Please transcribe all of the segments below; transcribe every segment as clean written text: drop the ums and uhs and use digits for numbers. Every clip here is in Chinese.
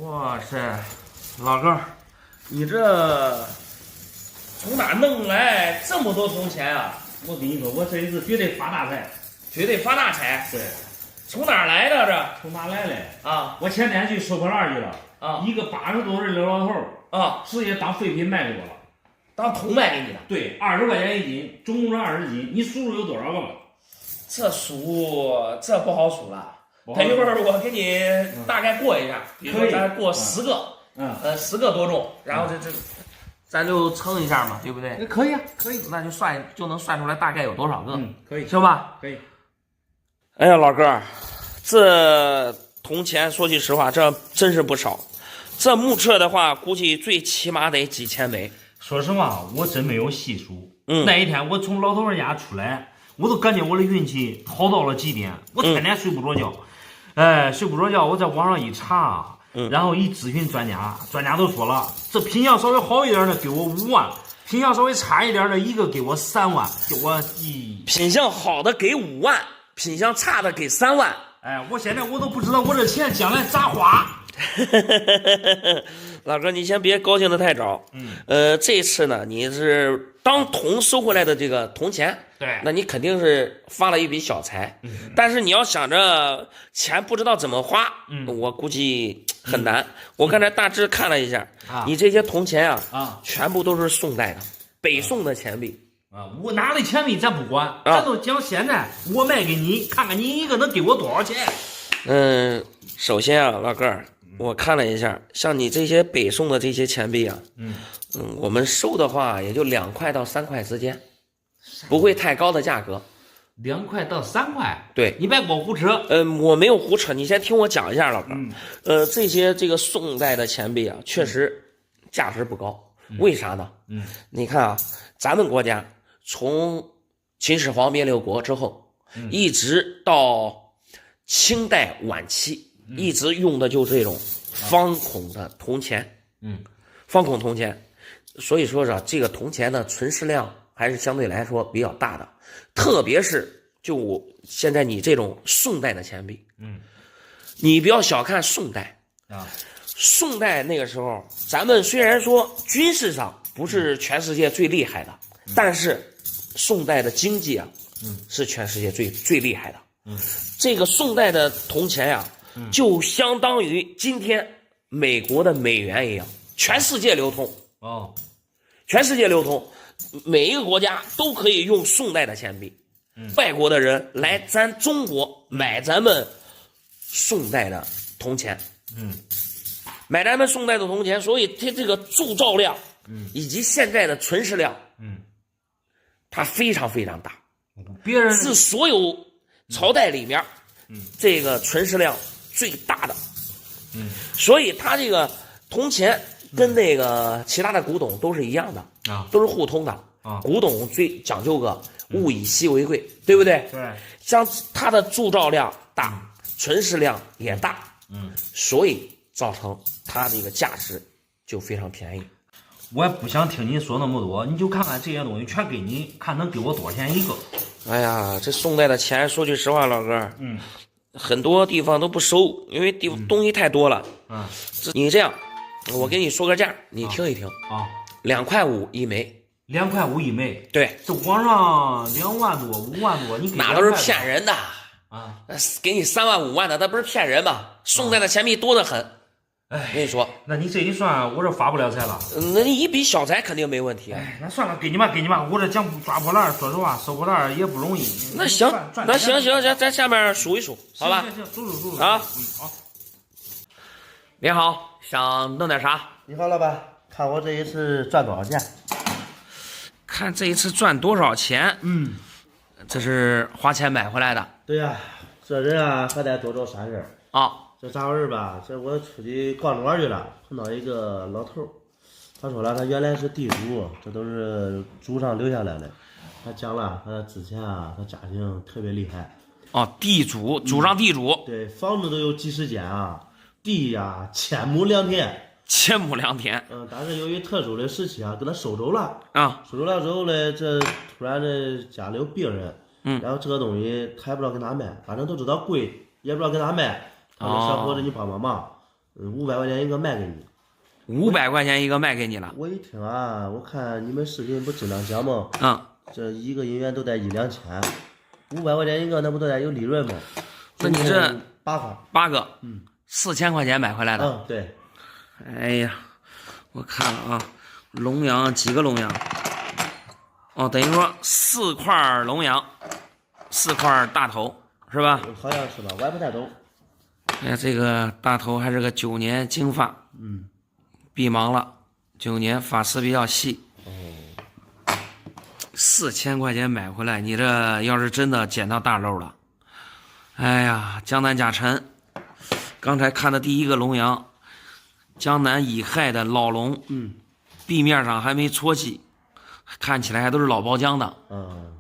哇塞，老哥，你这从哪弄来这么多铜钱啊？我跟你说，我这一次绝对发大财，绝对发大财。对，从哪儿来的这？从哪来的？啊我前天去收破烂去了，啊一个80多岁的老头啊！直接当废品卖给我了。当铜卖给你的？对，20块钱一斤，总共是20斤。你数数有多少个吧？这数这不好数了。不好数等一会儿我给你大概过一下，比如说咱过10个， 10个多重，然后这咱就称一下嘛，对不对？可以啊，可以，那就能算出来大概有多少个，可以，行吧？可以。哎呀，老哥，这铜钱说句实话，这真是不少。这目测的话，估计最起码得几千枚。说实话，我真没有细数。嗯，那一天我从老头家出来，我都感觉我的运气好到了极点。我天天睡不着觉，睡不着觉。我在网上一查，然后一咨询专家，专家都说了，这品相稍微好一点的给我5万，品相稍微差一点的一个给我3万，给我品相好的给5万，品相差的给3万。我现在我都不知道我这钱将来咋花。老哥，你先别高兴的太早。这次呢，你是当铜收回来的这个铜钱，对，那你肯定是发了一笔小财。但是你要想着钱不知道怎么花，我估计很难。我刚才大致看了一下，你这些铜钱全部都是宋代的，北宋的钱币。我拿的钱币咱不管，咱都讲现在我卖给你，看看你一个能给我多少钱。首先啊，老哥儿，我看了一下，像你这些北宋的这些钱币啊，我们收的话也就2块到3块之间，不会太高的价格。2块到3块，对，你别给我胡扯。我没有胡扯，你先听我讲一下，老哥。这个宋代的钱币啊，确实价值不高。为啥呢？你看啊，咱们国家从秦始皇灭六国之后，一直到清代晚期，一直用的就这种方孔的铜钱。方孔铜钱，所以说这个铜钱的存世量还是相对来说比较大的，特别是就现在你这种宋代的钱币，你不要小看宋代啊。宋代那个时候，咱们虽然说军事上不是全世界最厉害的，但是宋代的经济啊，是全世界最厉害的。这个宋代的铜钱呀，就相当于今天美国的美元一样，全世界流通。全世界流通，每一个国家都可以用宋代的钱币。外国的人来咱中国买咱们宋代的铜钱。买咱们宋代的铜钱，所以它这个铸造量，以及现在的存世量，它非常非常大，别人是所有朝代里面，这个存世量最大的，所以它这个铜钱跟那个其他的古董都是一样的都是互通的古董最讲究个物以稀为贵，对不对？对，像它的铸造量大，存世量也大，所以造成它这个价值就非常便宜。我也不想听你说那么多，你就看看这些东西全给你，看能给我多少钱一个。哎呀，这宋代的钱，说句实话，老哥，很多地方都不收，因为东西太多了。你这样，我给你说个价，你听一听2.5块一枚。2.5块一枚。对，这网上2万多、5万多，你给那都是骗人的给你3万5万的，那不是骗人吗？宋代的钱币多得很。我跟你说，那你这一算，我这发不了财了。那你一笔小财肯定没问题。那算了，给你吧，我这讲抓破烂，说实话，收破烂也不容易。那行，咱下面数一数，好吧？行，数啊。好。你好，想弄点啥？你好，老板，看我这一次赚多少钱？看这一次赚多少钱？这是花钱买回来的。对呀，这人啊还得多找善人啊。这咋回事吧？这我出去逛庄去了，碰到一个老头儿，他说了，他原来是地主，这都是祖上留下来的。他讲了，他之前啊，他家庭特别厉害。地主，祖上地主。对，房子都有几十间啊，地呀1000亩2田。1000亩2田。但是由于特殊的时期啊，给他收走了。收走了之后呢，这突然这家里有病人，然后这个东西他也不知道跟他卖，反正都知道贵，也不知道跟他卖。他说小伙子，你帮帮忙， 500块钱一个卖给你。500块钱一个卖给你了。我一听啊，我看你们视频不经常讲吗？嗯，这一个银元都得1、2千，500块钱一个，那不都得有利润吗？那你这8块8个，4000块钱买回来的。嗯，对。哎呀，我看了啊，龙羊几个龙羊？哦，等于说4块龙羊，4块大头是吧？好像是吧，我也不太懂。哎呀，这个大头还是个9年金发，闭盲了，9年发丝比较细。4000块钱买回来，你这要是真的捡到大漏了，哎呀，江南甲辰，刚才看的第一个龙羊，江南乙亥的老龙，地面上还没搓洗，看起来还都是老包浆的。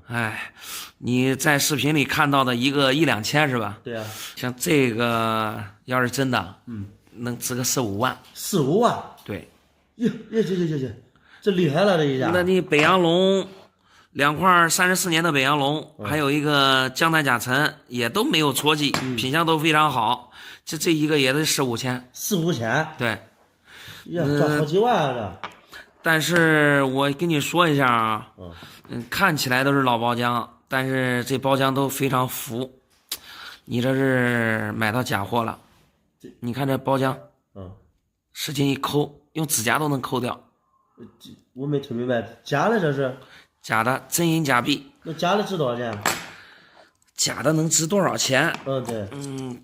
哎，你在视频里看到的一个1、2千是吧？对呀。像这个要是真的，能值个4、5万。4、5万。对。哟，这厉害了这一下。那你北洋龙2块34年的北洋龙，还有一个江南甲辰，也都没有搓洗，品相都非常好。这一个也得4、5千。4、5千。对。呀，赚好几万啊这。但是我跟你说一下啊，看起来都是老包浆，但是这包浆都非常浮，你这是买到假货了。你看这包浆，使劲一抠，用指甲都能抠掉。我没听明白，假的这是？假的，真银假币。那假的值多少钱？假的能值多少钱？对。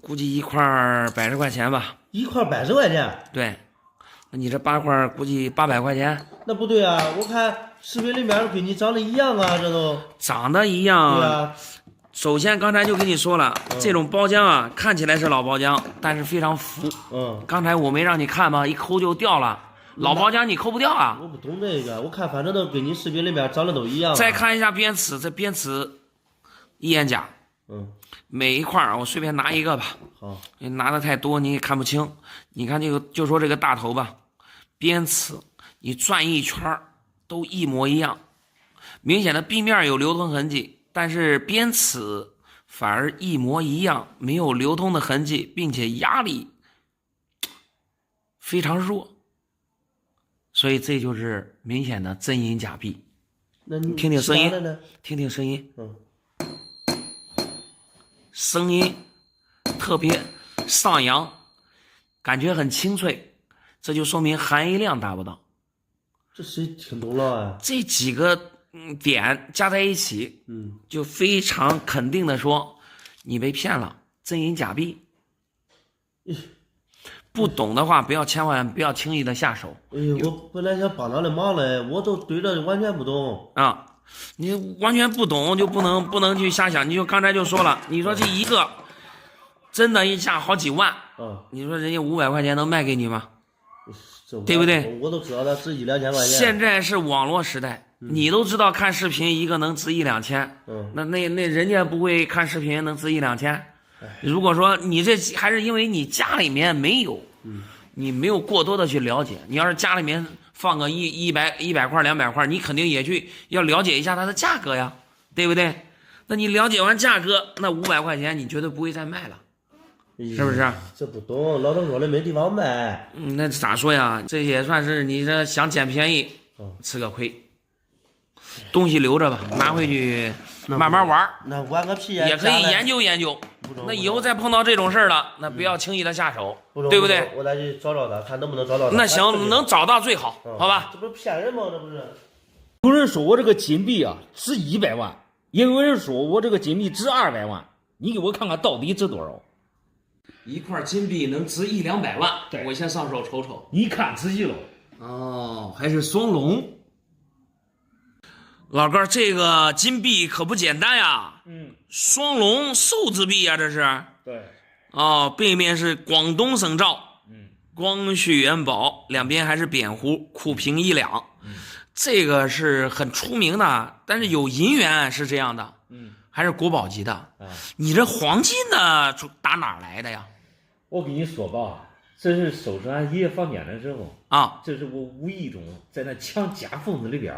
估计1块100块钱吧。1块100块钱？对。那你这8块估计800块钱？那不对啊，我看视频里面跟你长得一样啊，这都长得一样。对啊。首先刚才就跟你说了，这种包浆啊，看起来是老包浆，但是非常浮。刚才我没让你看吗？一抠就掉了。老包浆你抠不掉啊。我不懂这个，我看反正都跟你视频里面长得都一样。再看一下边齿，这边齿一眼假。每一块我随便拿一个吧。好。你拿的太多你也看不清。你看这个，就说这个大头吧。边齿你转一圈都一模一样，明显的壁面有流通痕迹，但是边齿反而一模一样，没有流通的痕迹，并且压力非常弱，所以这就是明显的真银假币。那你听听声音，听听声音，声音特别上扬，感觉很清脆。这就说明含银量达不到。这谁听懂了啊？这几个点加在一起，就非常肯定的说，你被骗了，真银假币。不懂的话，千万不要轻易的下手。我本来想帮他的忙嘞，我都对这完全不懂啊！你完全不懂就不能去瞎想。你就刚才就说了，你说这一个真的一下好几万，你说人家500块钱能卖给你吗？对不对？我都知道它值1、2千块钱。现在是网络时代，你都知道看视频一个能值1、2千，那人家不会看视频能值1、2千。如果说你这还是因为你家里面没有，你没有过多的去了解。你要是家里面放个100块、200块，你肯定也去要了解一下它的价格呀，对不对？那你了解完价格，那500块钱你绝对不会再卖了。是不是？这不懂，老头说的没地方卖。那咋说呀？这也算是你这想捡便宜，吃个亏。东西留着吧，拿回去慢慢玩。那玩个屁也可以研究研究。那以后再碰到这种事儿了，那不要轻易的下手，对不对？我再去找找他，看能不能找到他。那行，能找到最好，好吧？这不是骗人吗？这不是。有人说我这个金币啊值100万，也有人说我这个金币值200万，你给我看看到底值多少？一块金币能值1、200万，我先上手瞅瞅。你看仔细了。哦，还是双龙。老哥，这个金币可不简单呀。双龙寿字币呀，这是。对。哦，背面是广东省照。光绪元宝，两边还是扁壶，库平1两。这个是很出名的，但是有银元是这样的。还是国宝级的。你这黄金的打哪来的呀？我跟你说吧，这是收拾俺爷爷房间的时候啊，这是我无意中在那墙夹缝子里边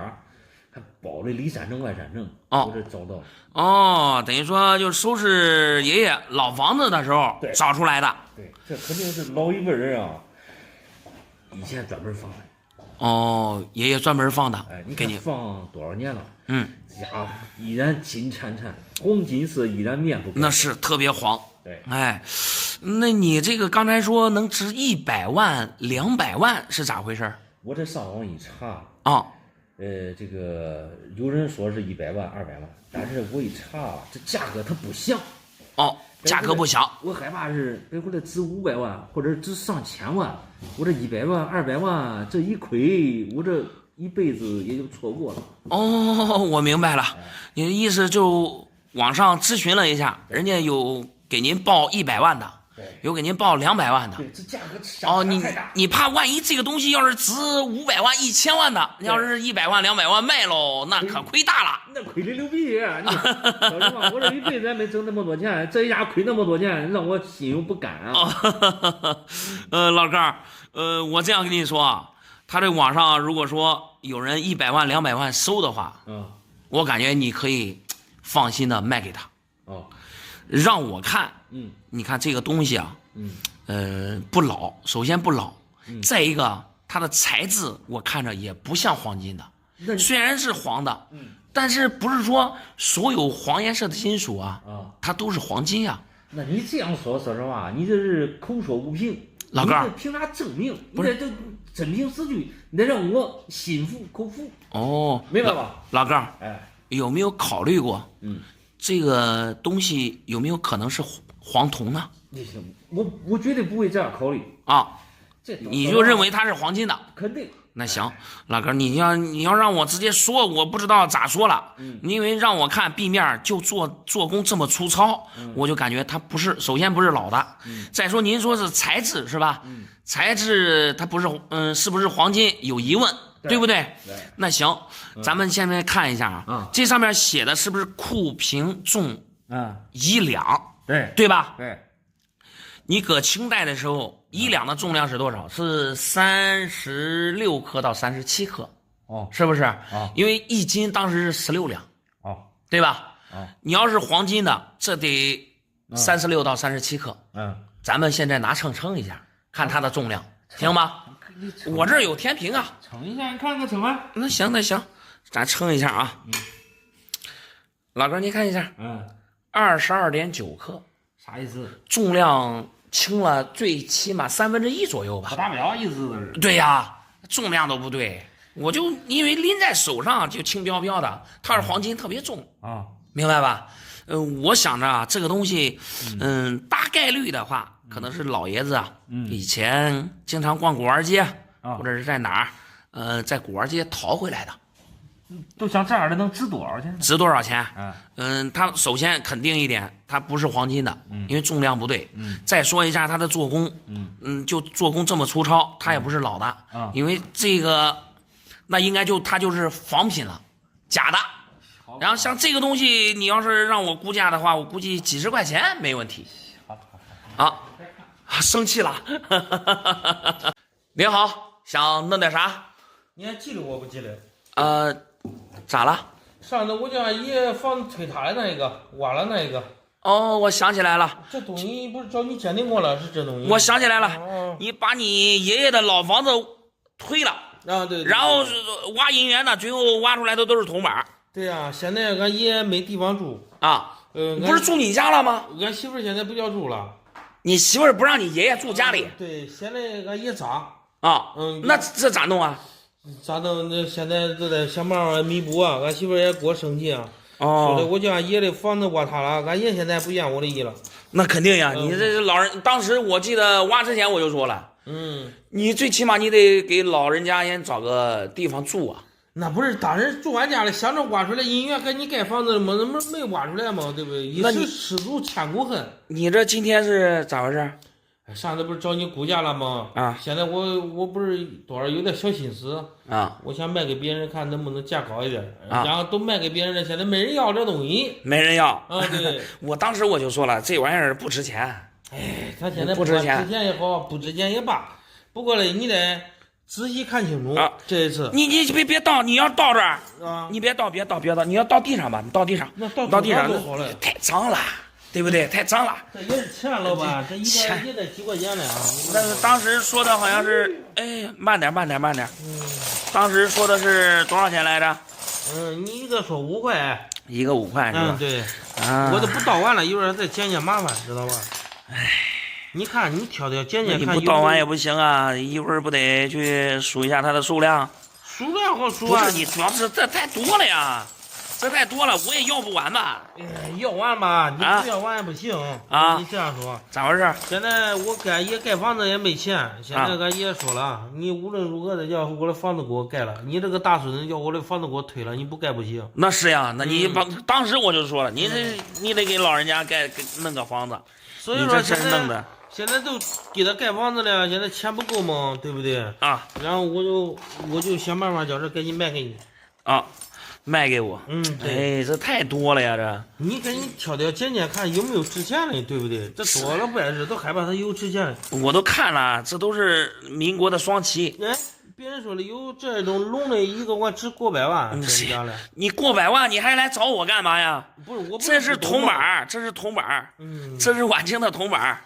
还包了里三层外三层，我这找到了。等于说就收拾爷爷老房子的时候找出来的。对，这肯定是老一辈人啊，以前专门放的。哦，爷爷专门放的，哎，你给你看放多少年了？嗯，呀，依然金灿灿，黄金色依然面不改。那是特别黄。对，哎，那你这个刚才说能值100万、200万是咋回事？我这上网一查啊，这个有人说是100万、200万，但是我一查，这价格它不详。哦，价格不详。我害怕是别回来值500万，或者值上千万，我这100万、200万这一亏，我这一辈子也就错过了。哦，我明白了，你的意思就网上咨询了一下，人家有给您报100万的，有给您报200万的。对，这价格哦，相差太大。你怕万一这个东西要是值500万、1000万的，要是100万、200万卖喽，那可亏大了。那亏的牛逼！你小实话，我这一辈子也没挣那么多钱，这一下亏那么多钱，让我心有不甘啊。老哥，我这样跟你说啊，他这网上如果说有人100万、200万收的话，我感觉你可以放心的卖给他。哦，让我看，你看这个东西啊，不老，首先不老，再一个它的材质我看着也不像黄金的，虽然是黄的，但是不是说所有黄颜色的金属啊，它都是黄金呀。那你这样说实话，你这是口说无凭。老哥，你凭啥证明？你这真凭实据，你得让我心服口服。哦，明白吧？老哥，哎，有没有考虑过，这个东西有没有可能是黄铜呢？我绝对不会这样考虑啊。这你就认为它是黄金的？肯定。那行，老哥，你要让我直接说，我不知道咋说了。因为让我看壁面就做工这么粗糙，我就感觉它不是，首先不是老的。再说您说是材质是吧？材质它不是，是不是黄金有疑问，对不对？那行，咱们现在看一下啊，这上面写的是不是库平重1两？对吧？对。你搁清代的时候，1两的重量是多少？是36克到37克，是不是？因为1斤当时是16两，对吧？你要是黄金的，这得36到37克。咱们现在拿秤称一下，看它的重量，行吗？我这儿有天平啊，称一下，你看看称啊。那行，咱称一下啊。老哥，你看一下，22.9克，啥意思？重量轻了最起码1/3左右吧，不大不了，意思是。对呀，重量都不对，我就因为拎在手上就轻飘飘的，它是黄金特别重啊，明白吧？我想着啊，这个东西，大概率的话，可能是老爷子啊，以前经常逛古玩街，或者是在哪儿，在古玩街淘回来的。都像这样的能值多少钱？值多少钱？它首先肯定一点，它不是黄金的，因为重量不对。再说一下它的做工，就做工这么粗糙，它也不是老的，因为这个，那应该它就是仿品了，假的。然后像这个东西，你要是让我估价的话，我估计几十块钱没问题。生气了。您好，想弄点啥？你还记得我不记得？咋了？上次我叫俺爷房推塌的那个，挖了那个。哦，我想起来了，这东西不是找你鉴定过了，是这东西。我想起来了，你把你爷爷的老房子推了啊，对。然后挖银元呢，最后挖出来的都是铜板。对呀，现在俺爷没地方住啊。不是住你家了吗？俺媳妇现在不叫住了。你媳妇不让你爷爷住家里？对，现在俺爷咋？啊，那这咋弄啊？咋弄？那现在都在想办法弥补啊！俺媳妇也给我生气啊！说的我叫俺爷的房子挖塌了，俺爷现在不愿我的意了。那肯定呀，你这老人，当时我记得挖之前我就说了，你最起码你得给老人家先找个地方住啊。那不是当时住俺家里，想着挖出来银元给你盖房子了吗？那不是没挖出来吗？对不对？一时失足千古恨。你这今天是咋回事？上次不是找你估价了吗？现在我不是多少有点小心思啊，我想卖给别人看能不能价高一点然后都卖给别人了，现在没人要这东西，没人要啊。对，我当时我就说了，这玩意儿不值钱。哎，他现在不值钱，值钱也好，不值钱也罢。不过嘞，你得仔细看清楚这一次。你别倒，你要倒这儿你别倒，你要倒地上吧，你倒地上，那倒地上太脏了。对不对？太脏了。这也是钱，老板，这一个也得几块钱呢啊！但是当时说的好像是，哎，慢点。当时说的是多少钱来着？你一个说5块，一个5块是吧？对，啊，我都不倒完了，一会儿再捡捡麻烦，知道吧？哎，你看你挑捡捡你看，不倒完也不行啊，一会儿不得去数一下它的数量？数量好数啊！不是，你主要是这太多了呀。这太多了，我也要不完吧？要完吧，你不要完也不行啊！你这样说，咋回事？现在我给爷盖房子也没钱，现在俺爷说了，你无论如何得叫我的房子给我盖了，你这个大孙子叫我的房子给我推了，你不盖不行。那是呀，那你当时我就说了，你得给老人家弄个房子，所以说真弄的。现在都给他盖房子了，现在钱不够嘛，对不对？啊，然后我就想办法叫这赶紧卖给你。啊。卖给我，对，哎，这太多了呀，这你赶紧挑捡捡看有没有值钱的，对不对？这多了不碍事，都害怕它有值钱的。我都看了，这都是民国的双旗。哎，别人说的有这种龙的，一个我值过百万，真假的？你过百万，你还来找我干嘛呀？不是，我这是铜板，这是铜板，这是晚清的铜板，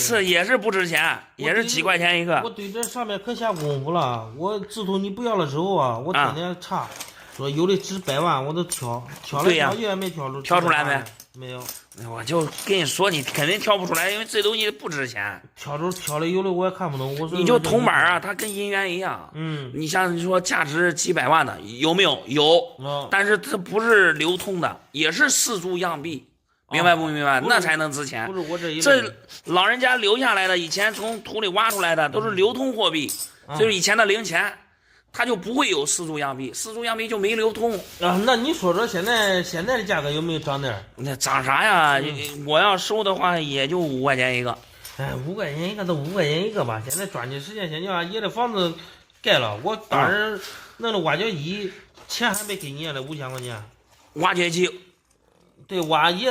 这也是不值钱，也是几块钱一个。我对这上面可下功夫了，我自从你不要了之后啊，我天天查。说有的值100万，我都挑了挑去也没挑出，挑出来没？没有。我就跟你说，你肯定挑不出来，因为这东西不值钱。挑了有的我也看不懂。我说你就铜板啊，它跟银元一样。你像你说价值几百万的有没有？有。但是这不是流通的，也是4铢样币，明白不明白？那才能值钱。不是我这老人家留下来的，以前从土里挖出来的都是流通货币，就是以前的零钱。它就不会有4铢样币，4铢样币就没流通啊。那你说说现在的价格有没有涨点？那涨啥呀？我要收的话也就5块钱一个。哎，5块钱一个都5块钱一个吧。现在抓紧时间先叫俺爷的房子盖了，我当时弄了挖掘机，钱还没给你呢，5000块钱。挖掘机。对，挖爷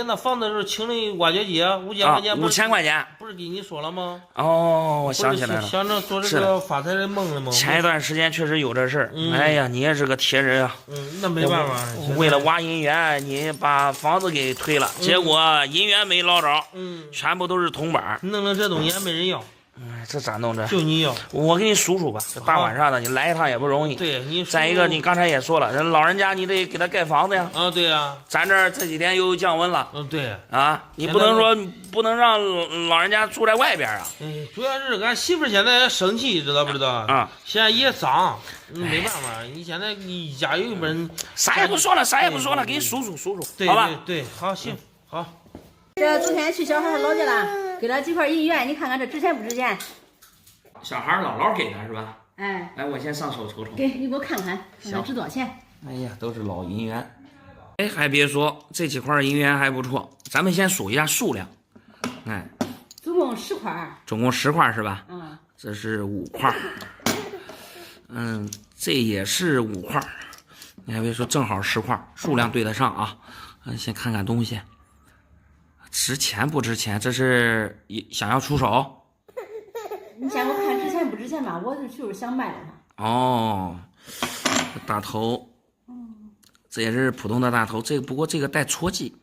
那房子时候请的挖掘机，5000块钱。5000块钱，不是跟你说了吗？哦，我想起来了，想着做这个发财的梦了吗？前一段时间确实有这事儿。哎呀，你也是个铁人啊。那没办法。为了挖银元，你把房子给推了，结果银元没捞着，全部都是铜板。弄了这东西也没人要。这咋弄着？就你要，我给你数数吧。这大晚上的，你来一趟也不容易。对你。再一个，你刚才也说了，人老人家你得给他盖房子呀。对呀。咱这儿这几天又降温了。对。你不能让老人家住在外边啊。主要是俺媳妇现在生气，知道不知道？现在也脏，没办法。你现在一家有一本。啥也不说了，给你数数，好吧？对，好，行，好。这昨天去小孩老家了，给了几块银元，你看看这值钱不值钱？小孩姥姥给的是吧？哎，来，我先上手瞅瞅。给你给我看看，值多少钱？哎呀，都是老银元。哎，还别说，这几块银元还不错。咱们先数一下数量。哎，总共10块。总共10块是吧？这是5块。这也是5块。你还别说，正好10块，数量对得上啊。先看看东西。值钱不值钱？这是想要出手？你先给我看值钱不值钱吧，我就是想卖了它。哦，大头，这也是普通的大头，不过这个带戳记。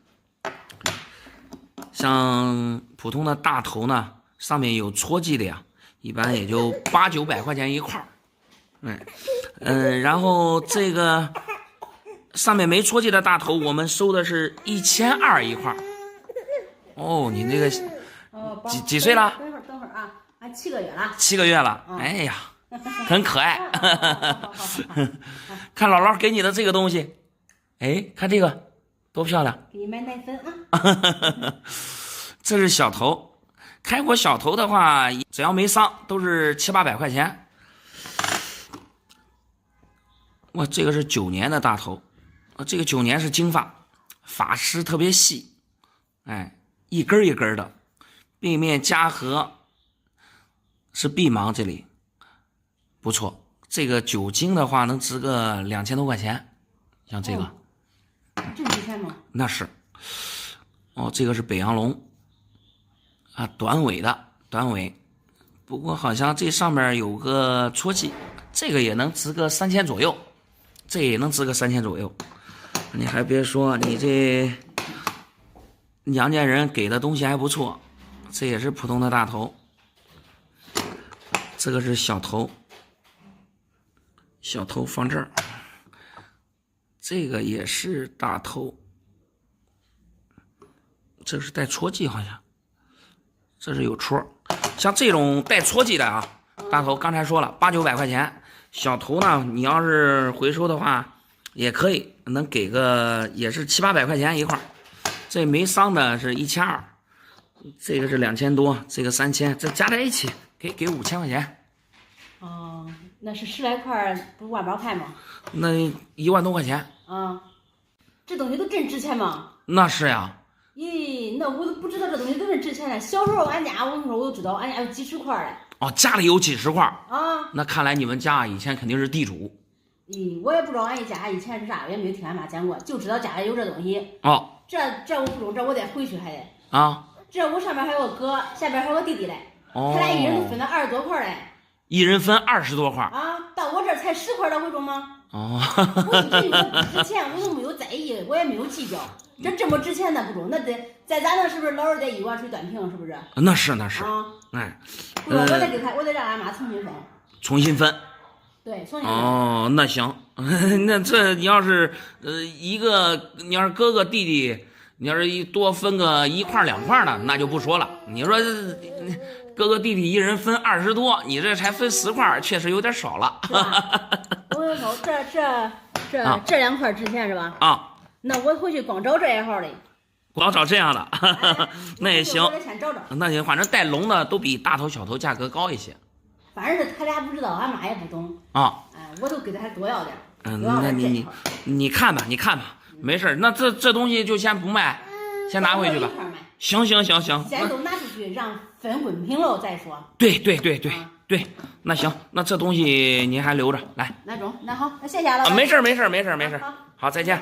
像普通的大头呢，上面有戳记的呀，一般也就800、900块钱一块然后这个上面没戳记的大头，我们收的是1200一块。哦，你这个几岁了？等会儿啊，7个月了。7个月了，哎呀，很可爱。看姥姥给你的这个东西，哎，看这个多漂亮。给你买奶粉啊。这是小头，开过小头的话，只要没伤，都是700、800块钱。哇，这个是9年的大头，这个9年是金发，发丝特别细，哎。一根一根的，背面夹合是臂芒，这里不错。这个9斤的话能值个2000多块钱，像这个，这值钱吗？那是。这个是北洋龙短尾的，短尾，不过好像这上面有个戳记，这个也能值个3000左右，这也能值个3000左右。你还别说，你这娘家人给的东西还不错，这也是普通的大头，这个是小头，小头放这儿，这个也是大头，这是带戳记好像，这是有戳。像这种带戳记的啊，大头刚才说了800、900块钱，小头呢你要是回收的话也可以，能给个也是700、800块钱一块。这没伤的是1200，这个是2000多，这个3000，这加在一起给5000块钱。哦，那是10来块，不是万把块吗？那1万多块钱。啊，这东西都真值钱吗？那是呀。咦，那我都不知道这东西都是值钱的。小时候俺家，我跟你说，我都知道，俺家有几十块嘞。哦，家里有几十块啊？那看来你们家以前肯定是地主。咦，我也不知道俺一家以前是啥，我也没有听俺妈讲过，就知道家里有这东西。哦。这我不中，这我得回去还得。啊。这我上边还有个哥，下边还有个弟弟嘞。哦。他俩一人都分了20多块嘞。一人分20多块。啊，到我这儿才10块的，会中吗？哦。我一直以为不值钱，我都没有在意，我也没有计较。这么值钱那不中，那得在咱那是不是老二得1万水断平，是不是？那是那是。啊。哎。不是，我得给他，我得让俺妈重新分。重新分。对，重新分。哦，那行，那这你要是一个，你要是哥哥弟弟，你要是多分个1块2块的，那就不说了。你说哥哥弟弟一人分20多，你这才分10块，确实有点少了。我跟你说，这2块值钱是吧？啊。那我回去光找这一号嘞。光找这样的，那也行。我得先找找。那行，反正带笼的都比大头小头价格高一些。反正是他俩不知道，俺妈也不懂啊。哎，我都给他多要点。那你看吧，你看吧，没事。那这东西就先不卖，先拿回去吧。行。先都拿出去，让分公平了再说。对，那行，那这东西您还留着，来。那好，那谢谢了。没事。好，再见。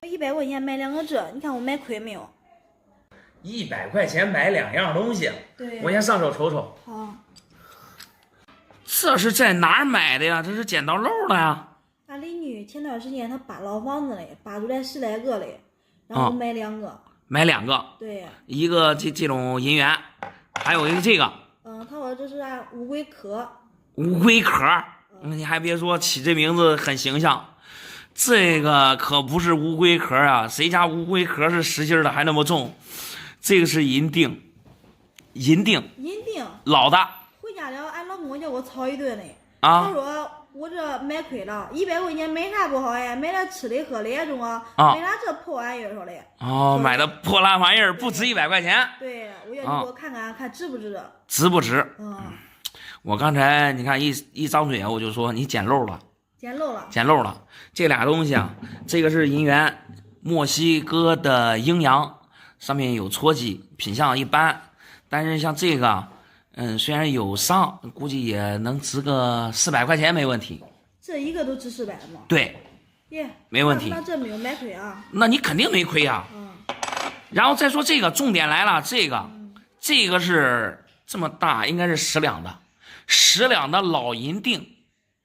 我100块钱买2个这，你看我买亏没有？100块钱买2样东西。对。我先上手瞅瞅。好。这是在哪儿买的呀？这是捡到漏的呀？俺邻居前段时间他扒老房子嘞，扒出来10来个嘞，然后买2个。买2个。对。一个这种银元，还有一个这个。他说这是啥乌龟壳。乌龟壳。你还别说，起这名字很形象。这个可不是乌龟壳啊，谁家乌龟壳是实心的还那么重？这个是银锭。老的。回家了，俺老公叫我操一顿嘞。啊。他说我这买亏了，100块钱买啥不好呀？买点吃的喝的中啊。买点这破玩意儿说嘞。哦，买的破烂玩意儿不值100块钱。对，我要你给我看看，看值不值。值不值？我刚才你看一张嘴我就说你捡漏了。捡漏了，这俩东西啊，这个是银元，墨西哥的鹰羊，上面有戳记，品相一般，但是像这个，虽然有伤，估计也能值个400块钱没问题。这一个都值400吗？对。没问题。那这没有买亏啊？那你肯定没亏啊。然后再说这个，重点来了，这个是这么大，应该是10两的，10两的老银锭。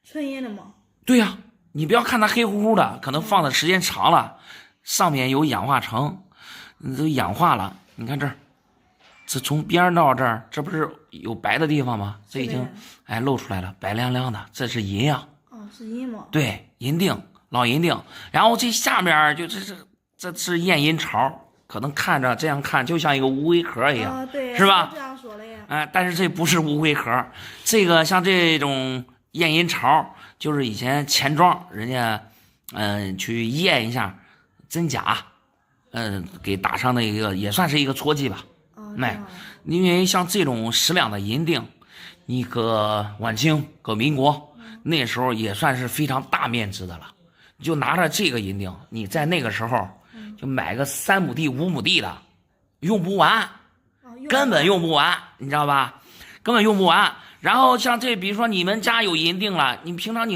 纯银的吗？对呀，你不要看它黑乎乎的，可能放的时间长了，上面有氧化层，都氧化了。你看这儿，这从边到这儿，这不是有白的地方吗？这已经露出来了，白亮亮的，这是银呀。是银吗？对，银锭，老银锭。然后这下面就这是验银槽，可能看着这样看就像一个乌龟壳一样，对，是吧？这样说了呀。但是这不是乌龟壳，这个像这种验银槽。就是以前钱庄人家，去验一下真假，给打上的一个也算是一个戳记吧。因为像这种10两的银锭，你搁晚清、搁民国，那时候也算是非常大面值的了。你就拿着这个银锭，你在那个时候就买个3亩地、5亩地的，用不完，根本用不完，你知道吧？根本用不完。然后像这，比如说你们家有银锭了，你平常你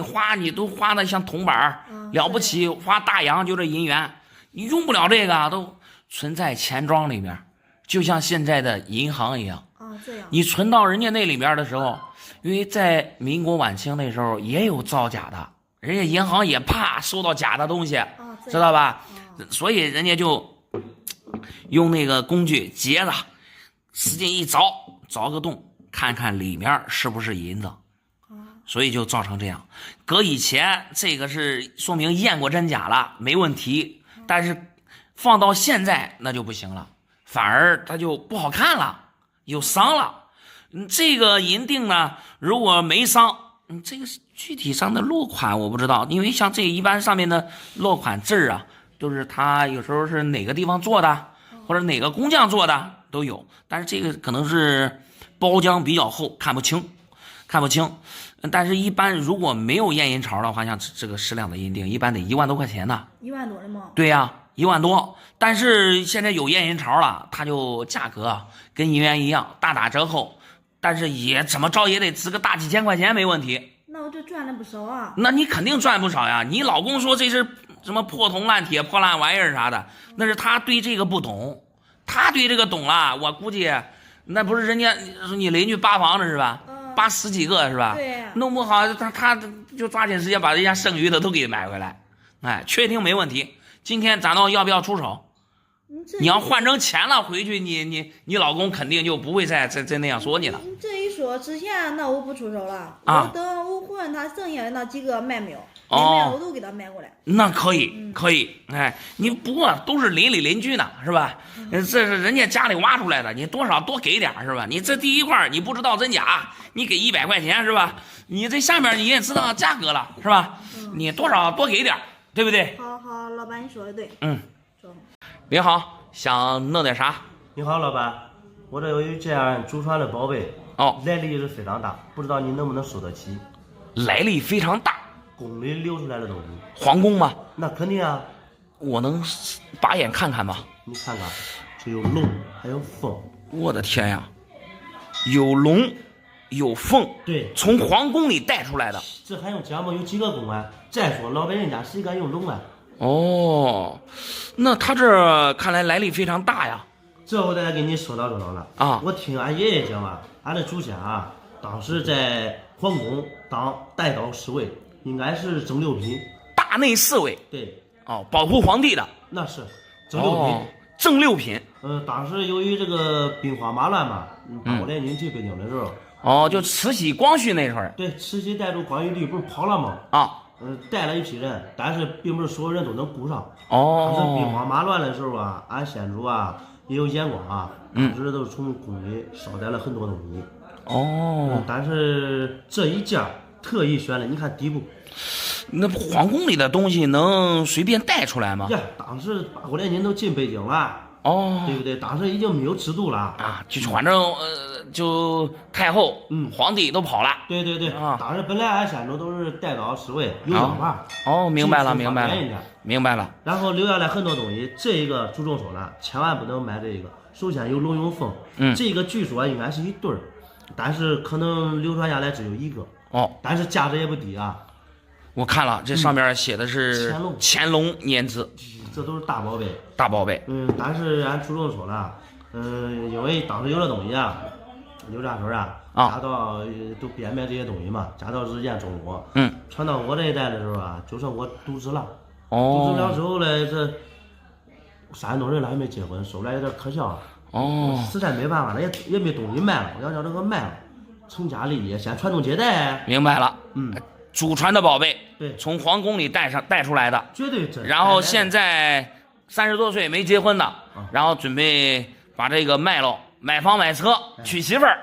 都花的像铜板了不起，花大洋就这银元，你用不了这个，都存在钱庄里面，就像现在的银行一样。这样。你存到人家那里边的时候，因为在民国晚清那时候也有造假的，人家银行也怕收到假的东西，知道吧？所以人家就用那个工具结子使劲一凿个洞，看看里面是不是银子。所以就造成这样。搁以前这个是说明验过真假了，没问题，但是放到现在那就不行了，反而它就不好看了，有伤了。这个银锭呢，如果没伤，这个具体上的落款我不知道，因为像这一般上面的落款字啊，都是它有时候是哪个地方做的，或者哪个工匠做的都有，但是这个可能是包浆比较厚，看不清。但是一般如果没有验银潮的话，像这个10两的银锭一般得1万多块钱呢。1万多的吗？对呀，1万多。但是现在有验银潮了，它就价格跟银元一样，大打折扣，但是也怎么着也得值个大几千块钱没问题。那我这赚了不少啊。那你肯定赚不少呀。你老公说这是什么破铜烂铁破烂玩意儿啥的，那是他对这个不懂，他对这个懂了，我估计那不是人家你邻居扒房子是吧？扒10几个是吧？对，弄不好他就抓紧时间把人家剩余的都给买回来，哎，确定没问题。今天咱倒要不要出手？你要换成钱了，回去你老公肯定就不会再那样说你了。这一说，之前那我不出手了，啊，我等我问他剩下的那几个卖没有，没卖我都给他买过来。那可以，哎，你不过都是邻里邻居呢，是吧？这是人家家里挖出来的，你多少多给点是吧？你这第一块你不知道真假，你给100块钱是吧？你这下面你也知道价格了是吧？你多少多给点，对不对？好，老板你说的对。你好，想弄点啥？你好，老板，我这有一件祖传的宝贝，来历是非常大，不知道你能不能收得起？来历非常大，宫里流出来的东西。皇宫吗？那肯定啊。我能把眼看看吗？你看看，这有龙，还有凤。我的天呀，有龙，有凤，对，从皇宫里带出来的。这还用讲吗？有几个宫啊？再说老百姓家谁敢用龙啊？哦，那他这看来历非常大呀。这我再给你说道了啊！我听俺爷爷讲啊，俺的祖先啊，当时在皇宫当带刀侍卫，应该是正六品，大内侍卫。对，保护皇帝的。那是正六品。正六品。当时由于这个兵荒马乱嘛，八国联军去北京的时候，就慈禧、光绪那会儿。对，慈禧带着光绪帝不是跑了吗？带了一批人，但是并不是所有人都能顾上。当时兵荒马乱的时候啊，俺先祖啊也有眼光啊，当时都是从宫里捎带了很多东西。但是这一件特意选了，你看底部。那皇宫里的东西能随便带出来吗？呀，当时八国联军都进北京了。对不对？当时已经没有制度了啊，就反正就太后、皇帝都跑了。对，当时本来俺先祖都是带刀侍卫，有样法。明白了。然后留下来很多东西，这一个注重说了，千万不能买这个。首先有龙有凤，这个据说应该是一对儿，但是可能流传下来只有一个。但是价值也不低啊。我看了，这上面写的是乾隆年字。这都是大宝贝，但是俺初中说了，因为当时有的东西啊，刘家村家到都编卖这些东西嘛，家到日渐中国，传到我这一代的时候啊，就剩我独子了。独子了之后呢，这30多人了还没结婚，说来有点可笑。实在没办法了，也没东西卖了，我要将这个卖了，成家立业，先传宗接代。明白了，祖传的宝贝，对，从皇宫里带出来的，绝对真。然后现在30多岁没结婚的，然后准备把这个卖了，买房买车，娶媳妇儿。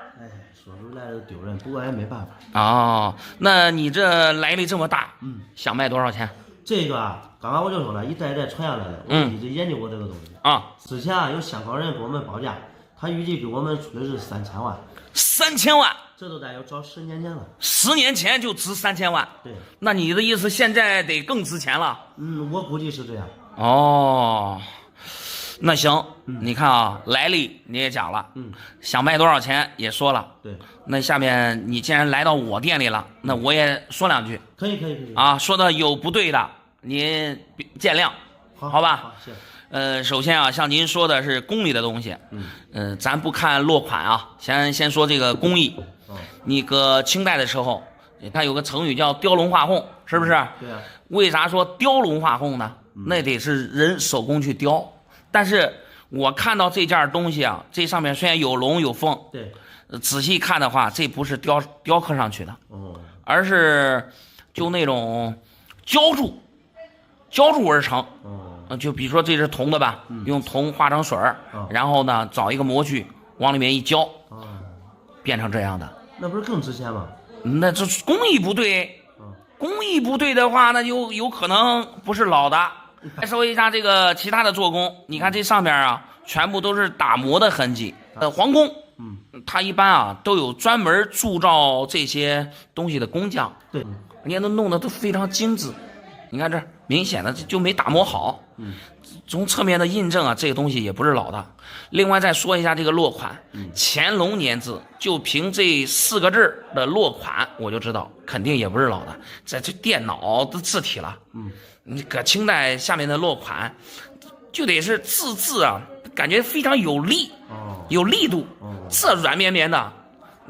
说出来丢人，不过也没办法。那你这来历这么大，想卖多少钱？这个刚刚我就说了，一代一代传下来的，我一直研究过这个东西。之前有香港人给我们报价，他预计给我们出的是3000万。3000万。这都得要早10年前了，10年前就值3000万。对，那你的意思现在得更值钱了？我估计是这样。那行，你看啊，来历你也讲了，想卖多少钱也说了。对，那下面你既然来到我店里了，那我也说两句。可以。说的有不对的，您见谅，好吧？好，谢谢。首先啊，像您说的是宫里的东西，咱不看落款啊，先说这个工艺。你搁清代的时候，它有个成语叫雕龙画凤，是不是？对啊。为啥说雕龙画凤呢？那得是人手工去雕。但是我看到这件东西啊，这上面虽然有龙有凤，对，仔细看的话，这不是雕刻上去的，而是就那种浇铸而成。就比如说这是铜的吧，用铜化成水儿，然后呢找一个模具往里面一浇，变成这样的。那不是更值钱吗？那这工艺不对，工艺不对的话，那就有可能不是老的。再说一下这个其他的做工，你看这上面啊，全部都是打磨的痕迹。皇宫，它一般啊都有专门铸造这些东西的工匠，对，人家都弄得都非常精致。你看这明显的就没打磨好，从侧面的印证啊，这个东西也不是老的。另外再说一下这个落款，乾隆年字，就凭这4个字的落款，我就知道肯定也不是老的，这电脑的字体了。你搁清代下面的落款，就得是字啊，感觉非常有力，有力度，这软绵绵的，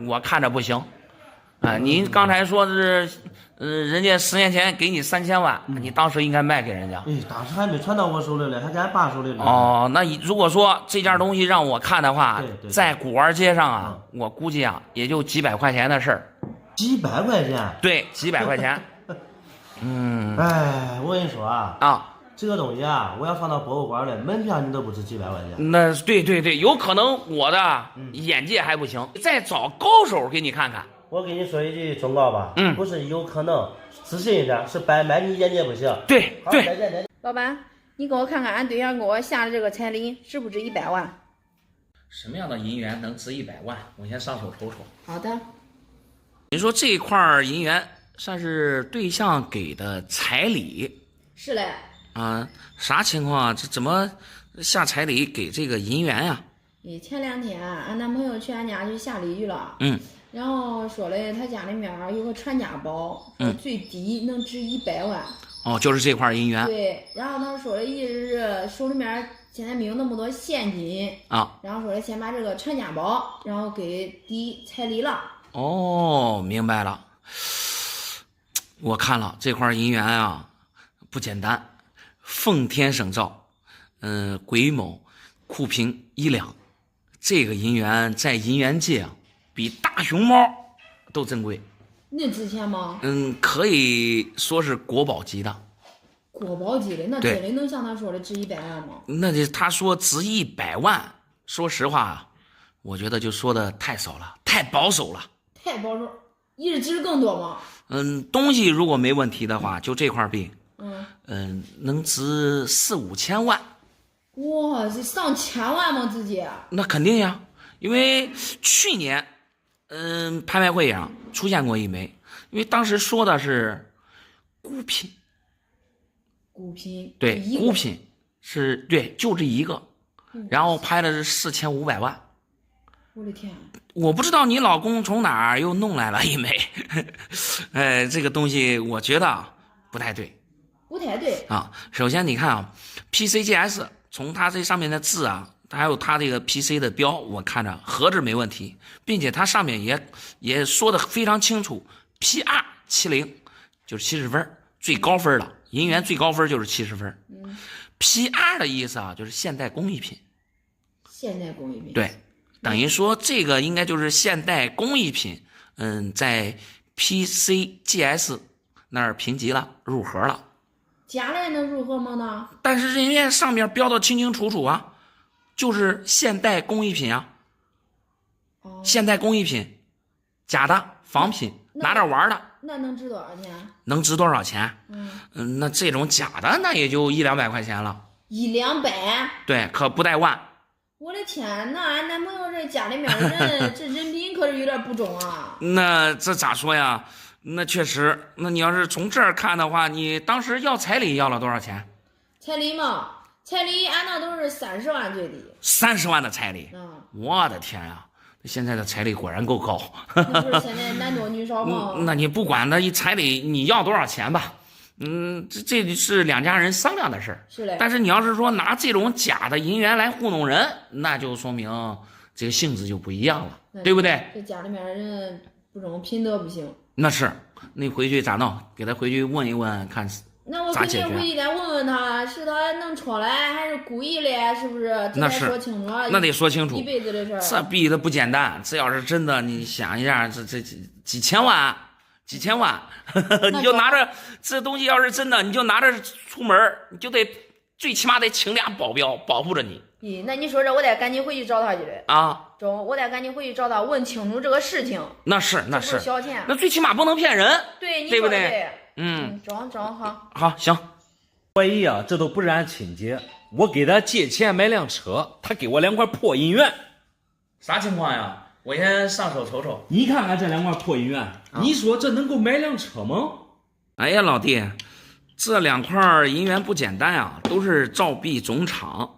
我看着不行。您刚才说是。人家10年前给你3000万，你当时应该卖给人家。当时还没传到我手里嘞，还给俺爸手里嘞。那如果说这件东西让我看的话，在古玩街上啊，我估计啊，也就几百块钱的事儿。几百块钱？对，几百块钱。我跟你说这个东西啊，我要放到博物馆里，门票你都不止几百块钱。那对，有可能我的眼界还不行，再找高手给你看看。我给你说一句忠告吧，不是有可能，自信一点，是白买你眼界不行。对。老板，你给我看看俺对象给我下的这个彩礼值不值100万？什么样的银元能值100万？我先上手瞅瞅。好的。你说这块银元算是对象给的彩礼？是嘞。啥情况啊？这怎么下彩礼给这个银元呀？前2天俺男朋友去俺家去下礼去了。然后说嘞，他家里面有个传家宝，最低能值100万。就是这块银元。对，然后他说的意思是手里面现在没有那么多现金然后说的先把这个传家宝，然后给抵彩礼了。明白了。我看了这块银元啊，不简单，奉天省造，癸卯，库平1两，这个银元在银元界啊，比大熊猫都珍贵。那值钱吗？可以说是国宝级的。国宝级的，那真的能像他说的值100万吗？那他说值100万，说实话，我觉得就说的太少了，太保守了。太保守，一直值更多吗？东西如果没问题的话，就这块币，能值4、5千万。哇，这上千万吗？直接？那肯定呀，因为去年，拍卖会上出现过一枚，因为当时说的是孤品。孤品？对，孤品是对，就这一个，然后拍的是4500万。我的天！我不知道你老公从哪儿又弄来了一枚，这个东西我觉得不太对。不太对啊！首先你看啊 ，PCGS 从它这上面的字啊，还有它这个 PC 的标，我看着盒子没问题，并且它上面也说的非常清楚 ，PR70就是70分，最高分了，银元最高分就是70分。PR 的意思啊，就是现代工艺品。现代工艺品。对。等于说这个应该就是现代工艺品，在 PCGS 那儿评级了，入盒了。假的能入盒吗呢？但是人家上面标的清清楚楚啊，就是现代工艺品啊。现代工艺品，假的仿品，拿点玩的。那能值多少钱？能值多少钱？那这种假的那也就100-200块钱了。100-200？对，可不带万。我的天，那俺男朋友这家里面人这人品可是有点不中啊。那这咋说呀？那确实，那你要是从这儿看的话，你当时要彩礼要了多少钱？彩礼嘛，彩礼俺那都是30万最低。30万的彩礼？我的天呀！现在的彩礼果然够高。那不是现在男多女少吗？那你不管那一彩礼你要多少钱吧，这是两家人商量的事儿。是嘞。但是你要是说拿这种假的银元来糊弄人，那就说明这个性质就不一样了，对不对？这家里面人不中，品德不行。那是，你回去咋弄？给他回去问一问看。那我咋解决？肯定回去得问问他，是他弄吵来还是故意的，是不是？那是说清楚，那得说清楚，一辈子的事儿。这逼的不简单。这要是真的，你想一下，这几千万，你就拿着这东西，要是真的，你就拿着出门，你就得最起码得请俩保镖保护着你。咦，那你说这，我得赶紧回去找他去了啊！我得赶紧回去找他，问清楚这个事情。那是，不是小钱，那最起码不能骗人，对，对不对？找好。好，行。怀疑啊，这都不是俺亲姐，我给他借钱买辆车，他给我2块破银元。啥情况呀？我先上手瞅瞅。你看看这2块破银元，你说这能够买辆车吗？哎呀，老弟，这2块银元不简单啊，都是照币总厂。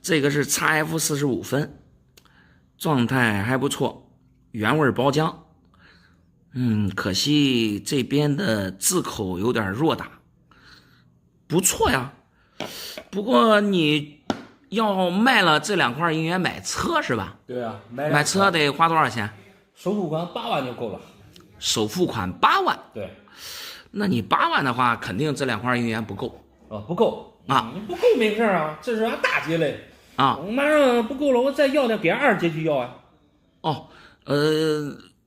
这个是 XF45分，状态还不错，原味包浆。可惜这边的字口有点弱打。不错呀，不过你要卖了这2块银元买车是吧？对啊，买车得花多少钱？首付款8万就够了。首付款8万？对。那你8万的话，肯定这2块银元不够。不够啊，不够没事啊，这是俺大姐嘞。马上不够了，我再要点给俺二姐去要啊。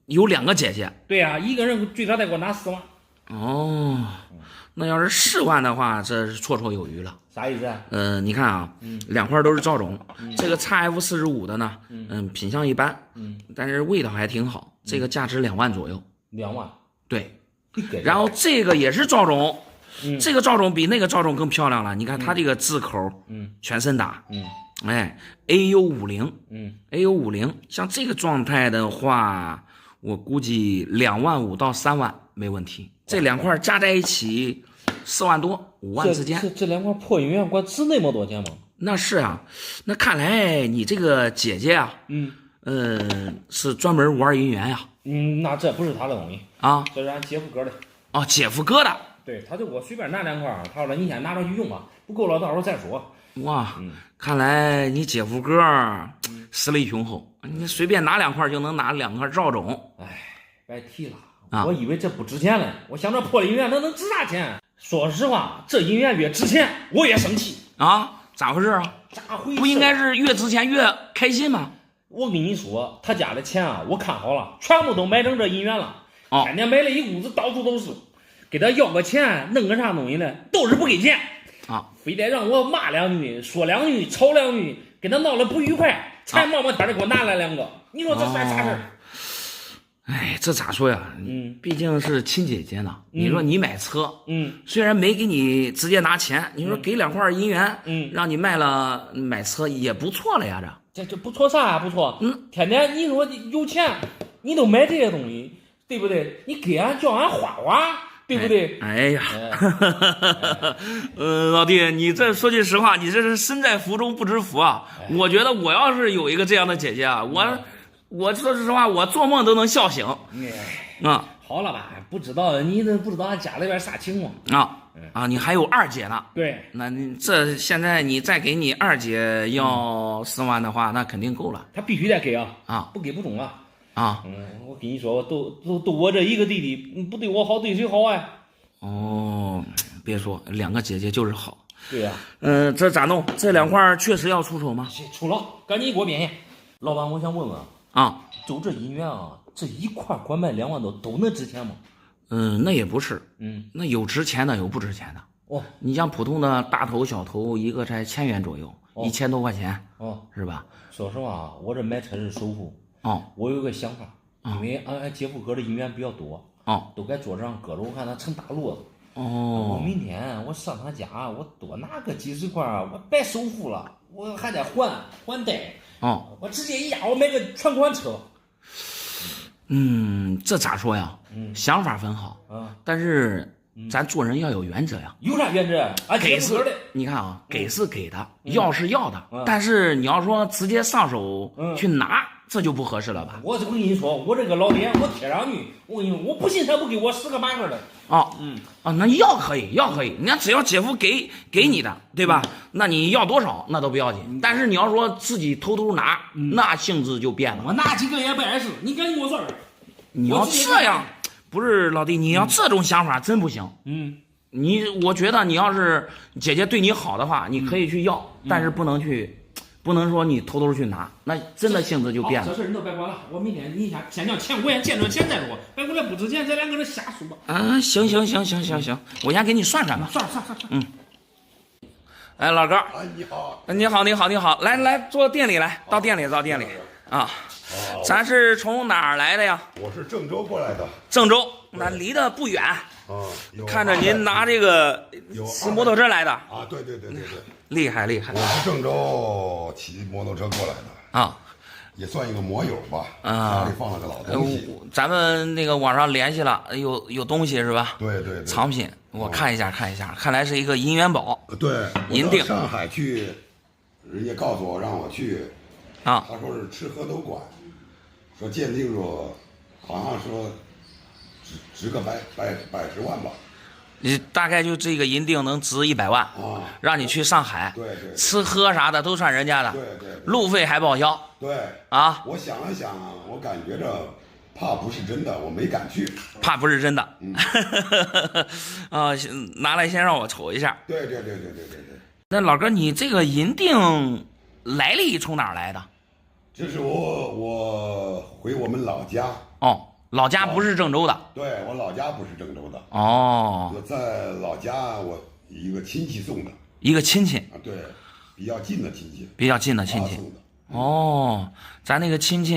有2个姐姐。对啊，一个人最少得给我拿4万。那要是4万的话，这是绰绰有余了。啥意思啊？你看啊，2块都是赵种，这个 XF45的呢，品相一般，但是味道还挺好，这个价值2万左右。2万？对。然后这个也是赵种，这个赵种比那个赵种更漂亮了。你看它这个字口，全身打，AU50，AU50，像这个状态的话，我估计2万5到3万没问题。这2块加在一起4万多5万之间。这2块破银元管值那么多钱吗？那是啊，那看来你这个姐姐啊，是专门玩银元呀。那这不是他的东西啊，这是俺姐夫哥的。姐夫哥的。对，他就给我随便拿2块，他说你先拿着去用吧，不够了到时候再说。哇，看来你姐夫哥实力雄厚，你随便拿2块就能拿2块赵种。白提了，我以为这不值钱嘞，我想这破银元能值啥钱？说实话，这银元越值钱，我越生气啊！咋回事啊？咋回事？不应该是越值钱越开心吗？我跟你说，他家的钱啊，我看好了，全部都买成这银元了。天天买了一屋子，到处都是。给他要个钱，弄个啥东西呢？都是不给钱非得让我骂2句，说2句，吵2句，跟他闹得不愉快，才冒冒天的给我拿来2个。你说这算啥事儿？这咋说呀？毕竟是亲姐姐呢。你说你买车，虽然没给你直接拿钱，你说给2块银元，让你买车也不错了呀。这不错啥不错？天天你说有钱，你都买这些东西，对不对？你给俺叫俺花花，对不对？老弟，你这说句实话，你这是身在福中不知福啊。我觉得我要是有一个这样的姐姐啊，我说实话，我做梦都能笑醒。好了吧，不知道你都不知道俺家里边啥情况你还有二姐呢。对，那你这现在你再给你二姐要4万的话，那肯定够了。他必须得给不给不中我跟你说，都我这一个弟弟，不对我好，对谁好啊？别说2个姐姐就是好。对呀。这咋弄？这2块确实要出手吗？出了，赶紧给我编。老板，我想问问就这银元这一块光卖2万多，都能值钱吗？那也不是。那有值钱的，有不值钱的。你像普通的大头小头，一个才1000元左右，1000多块钱是吧？说实话，我这买车是首付我有个想法，因为俺姐夫哥的银元比较多都在桌子上搁着，我看他成大摞子。我明天我上他家，我多拿个几十块，我白首付了，我还得还贷。我直接一压，我买个全款车。这咋说呀？想法很好但是咱做人要有原则呀。有啥原则？给是你看给是给的，要是要的，但是你要说直接上手去拿，这就不合适了吧？我跟你说，我这个老爹，我贴上去，我跟你说，我不信他不给我10个8个的。那要可以，你看只要姐夫给你的，对吧？那你要多少那都不要紧，但是你要说自己偷偷拿，那性质就变了。我拿几个也不碍事，你赶紧给我算。你要这样，不是老弟，你要这种想法真不行。我觉得你要是姐姐对你好的话，你可以去要，但是不能说你偷偷去拿，那真的性质就变了。这事你都别管了，我明天你先将钱，我先见着钱再说。别过来不值钱，咱两个人瞎说吧。啊，行，我先给你算算吧。算。哎，老哥，你好，你好，来坐店里来，到店里啊。咱是从哪儿来的呀？我是郑州过来的。郑州，那离得不远。看着您拿这个骑摩托车来的啊？对，厉害。我是郑州骑摩托车过来的啊，也算一个摩友吧。家里放了个老东西。咱们那个网上联系了，有东西是吧？对，藏品，我看一下，看来是一个银元宝。对，银锭。上海去，人家告诉我让我去，啊，他说是吃喝都管，说鉴定说，好像说值个百十万吧。你大概就这个银锭能值100万啊，让你去上海，对，吃喝啥的都算人家的，对，路费还报销。对啊，我想了想，我感觉着怕不是真的，我没敢去。怕不是真的，啊，拿来先让我瞅一下。对。那老哥，你这个银锭来历从哪儿来的？这是我回我们老家。哦，老家不是郑州的。对，我老家不是郑州的。哦，我在老家，我一个亲戚送的。一个亲戚啊，对，比较近的亲戚。送的。哦，咱那个亲戚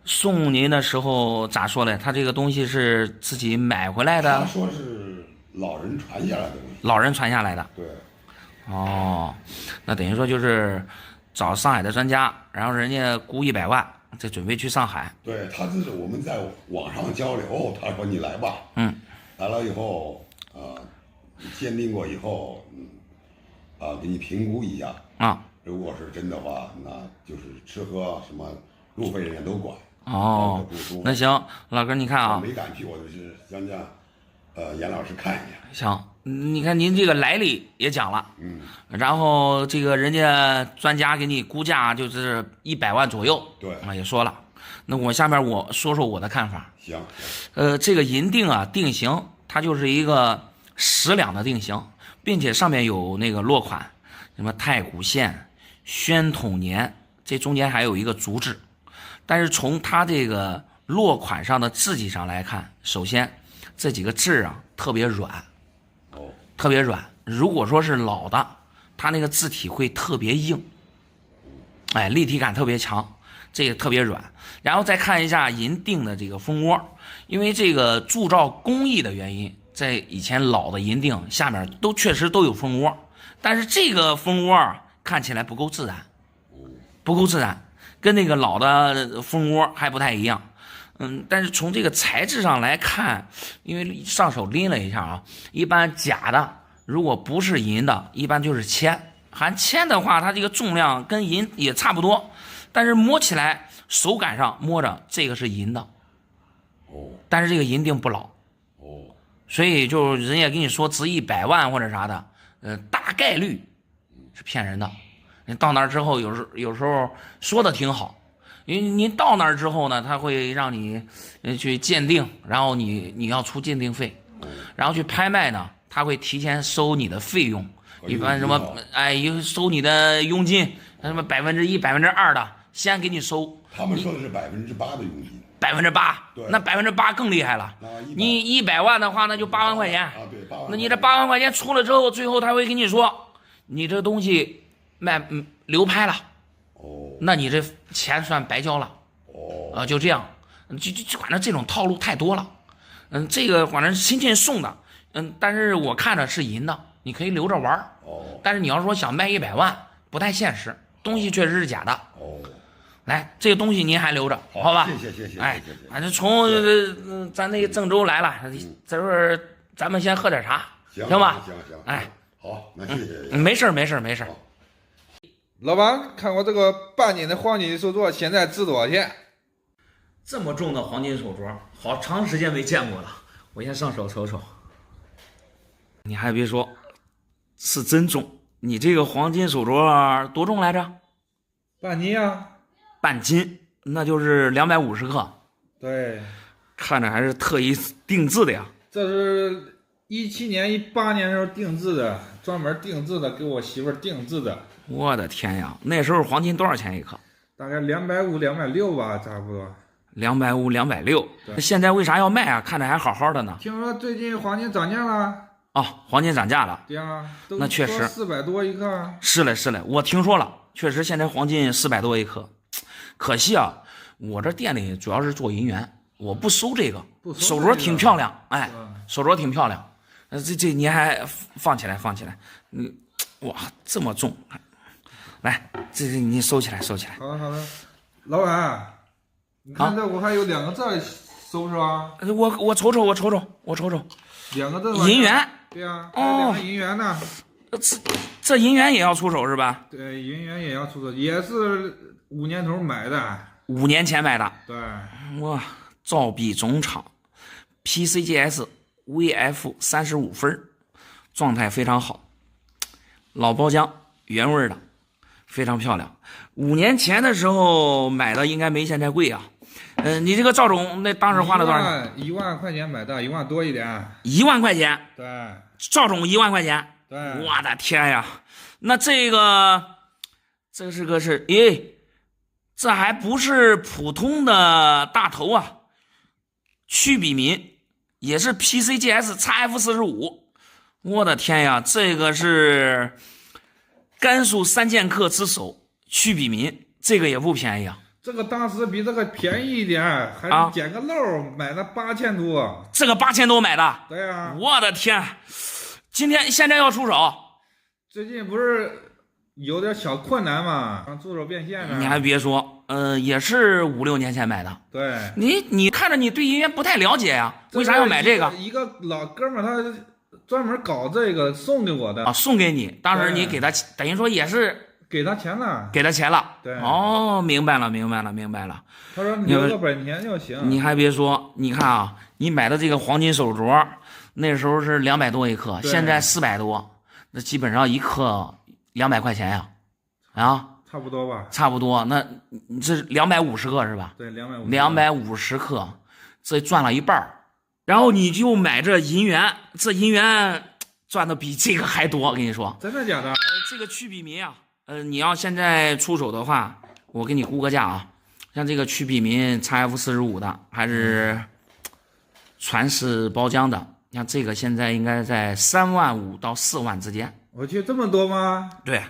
送您的时候咋说的？他这个东西是自己买回来的？他说是老人传下来的东西。老人传下来的。对。哦，那等于说就是找上海的专家，然后人家估100万，再准备去上海。对，他这是我们在网上交流，他说你来吧。来了以后，鉴定过以后，给你评估一下。如果是真的话，那就是吃喝什么路费人家都管。哦，那行，老哥你看啊，我没敢去，我就是想严老师看一下。行，你看您这个来历也讲了，然后这个人家专家给你估价就是100万左右，对，也说了。那我下面我说说我的看法。行。这个银锭啊，定型它就是一个10两的定型，并且上面有那个落款，什么太谷县、宣统年，这中间还有一个竹字。但是从它这个落款上的字迹上来看，首先这几个字啊特别软，特别软。如果说是老的，它那个字体会特别硬，立体感特别强，这个特别软。然后再看一下银锭的这个蜂窝，因为这个铸造工艺的原因，在以前老的银锭下面确实都有蜂窝，但是这个蜂窝啊看起来不够自然，跟那个老的蜂窝还不太一样。但是从这个材质上来看，因为上手拎了一下啊，一般假的如果不是银的，一般就是铅。含铅的话，它这个重量跟银也差不多，但是摸起来手感上摸着这个是银的，但是这个银锭不老，所以就人家跟你说值100万或者啥的，大概率是骗人的。你到那儿之后，有时候说的挺好，因为您到那儿之后呢，他会让你去鉴定，然后你要出鉴定费，然后去拍卖呢，他会提前收你的费用，一般什么收你的佣金，什么1%、2%的，先给你收。他们说的是8%的佣金。8%，那8%更厉害了。你100万的话，那就8万块钱。对，8万。那你这8万块钱出了之后，最后他会跟你说，你这东西流拍了。那你这钱算白交了。就这样，就反正这种套路太多了。这个反正亲戚送的，但是我看着是银的，你可以留着玩。但是你要说想卖100万，不太现实，东西确实是假的。来，这个东西您还留着，好吧？谢谢。反正从咱那个郑州来了，这会儿咱们先喝点茶，行吧？行。好，那谢谢。没事。老板，看我这个半斤的黄金手镯现在值多少钱？这么重的黄金手镯，好长时间没见过了，我先上手瞅瞅。你还别说，是真重。你这个黄金手镯多重来着？半斤啊。半斤，那就是250克。对，看着还是特意定制的呀。这是17年、18年的时候定制的，专门定制的，给我媳妇儿定制的。我的天呀，那时候黄金多少钱一克？大概250、260吧，差不多。250、260。那现在为啥要卖啊？看着还好好的呢。听说最近黄金涨价了。哦，黄金涨价了。对啊，那确实400多一克。是嘞，是嘞，我听说了，确实现在黄金400多一克。可惜啊，我这店里主要是做银元，我不收这个。手镯挺漂亮，哎，手镯挺漂亮。这你还放起来，放起来。哇，这么重。来，这你收起来，收起来。好的，好的。老板，你看这我还有2个字，收不收啊？我瞅瞅，我瞅瞅2个字。银元。对呀，还有2个银元呢。这银元也要出手是吧？对，银元也要出手，也是5年头买的。5年前买的。对。哇，造币总厂 ，PCGS VF 35分，状态非常好，老包浆，原味的，非常漂亮。5年前的时候买的应该没现在贵啊。你这个赵总那当时花了多少钱？1万块钱买的，1万多一点。1万块钱？对。赵总1万块钱？对。我的天呀，那这是个是，咦，这还不是普通的大头啊，曲比民也是 PCGS XF45，我的天呀，这个是甘肃3剑客之首曲比民，这个也不便宜啊。这个当时比这个便宜一点，还是捡个漏，买了8000多。这个8000多买的？对呀。我的天，现在要出手？最近不是有点小困难嘛，助手变现了。你还别说，也是5、6年前买的。对。你看着你对银元不太了解呀，为啥要买这个？一个老哥们他专门搞这个送给我的。啊，送给你，当时你给他，等于说也是。给他钱了，给他钱了。对，哦，明白了。他说你留个本钱就行。你还别说，你看啊，你买的这个黄金手镯，那时候是200多一克，现在400多，那基本上一克200块钱呀，啊，差不多吧？差不多。那你这250克是吧？对，250克，这赚了一半。然后你就买这银元，这银元赚的比这个还多，我跟你说。真的假的？这个曲比民啊。你要现在出手的话，我给你估个价啊，像这个曲比民 XF45 的，还是传世包浆的，像这个现在应该在3万5到4万之间。我去，这么多吗？对，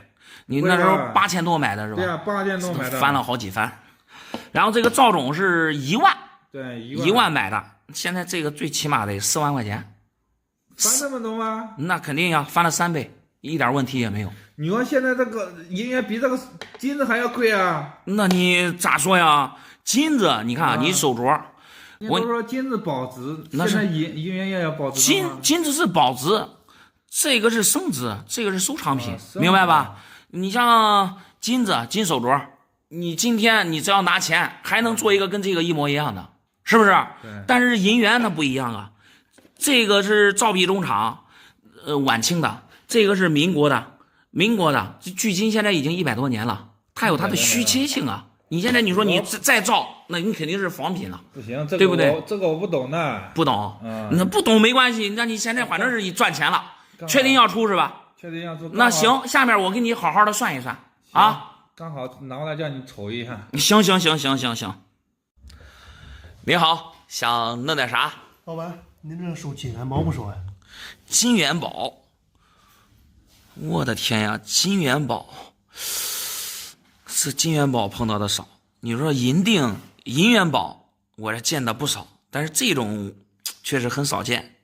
你那时候8000多买的是吧？对啊，8000多买的，翻了好几番。然后这个赵总是1万，对，1万买的，现在这个最起码得4万块钱。翻这么多吗？那肯定呀，翻了3倍，一点问题也没有。你说现在这个银元比这个金子还要贵啊？那你咋说呀？金子，你看你手镯，我说金子保值，那是现在银元也要保值。金子是保值，这个是升值，这个是收藏品，明白吧？你像金子、金手镯，你今天你只要拿钱，还能做一个跟这个一模一样的，是不是？但是银元它不一样啊，这个是造币中厂，晚清的，这个是民国的。距今现在已经100多年了，它有它的虚切性啊。你现在你说你再造，那你肯定是仿品了，不行，对不对？这个我不懂的，不懂，那不懂没关系，那你现在反正是赚钱了，确定要出是吧？确定要出。那行，下面我给你好好的算一算啊。刚好拿过来叫你瞅一下。行。你好，想弄点啥？老板，您这收金元宝不收呀？金元宝。我的天呀，金元宝，这金元宝碰到的少。你说银元宝，我这见的不少，但是这种确实很少见。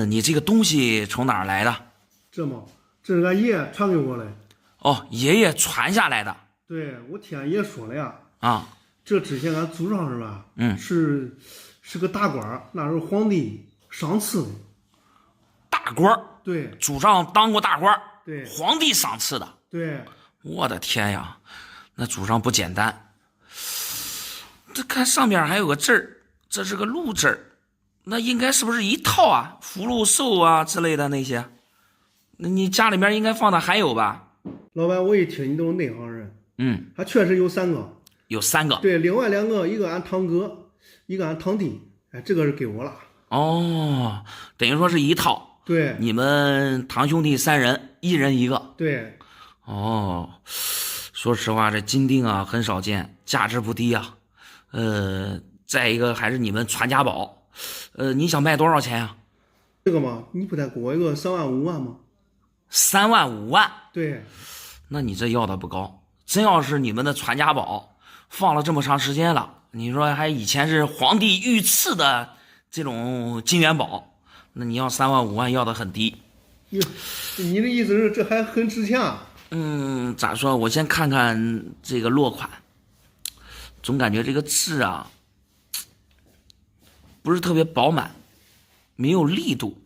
你这个东西从哪儿来的？这是俺爷传给我的。哦，爷爷传下来的。对，我听俺爷说了呀。啊，这之前俺祖上是吧？是个大官，那时候皇帝赏赐的。大官？对，祖上当过大官，对，皇帝赏赐的，对，我的天呀，那祖上不简单。这看上边还有个字儿，这是个鹿字儿，那应该是不是一套啊？福禄寿啊之类的那些，那你家里面应该放的还有吧？老板，我一听你都是内行人，还确实有3个，有3个，对，另外2个，一个俺堂哥，一个俺堂弟，哎，这个是给我了。哦，等于说是一套。对，你们堂兄弟3人，1人1个。对。哦，说实话，这金锭啊很少见，价值不低啊。再一个还是你们传家宝。你想卖多少钱呀？这个嘛，你不得给我一个3万5万吗？3万5万？对。那你这要的不高。真要是你们的传家宝，放了这么长时间了，你说还以前是皇帝御赐的这种金元宝，那你要3万5万要的很低。哟，你的意思是这还很值钱啊？咋说？我先看看这个落款，总感觉这个字啊不是特别饱满，没有力度。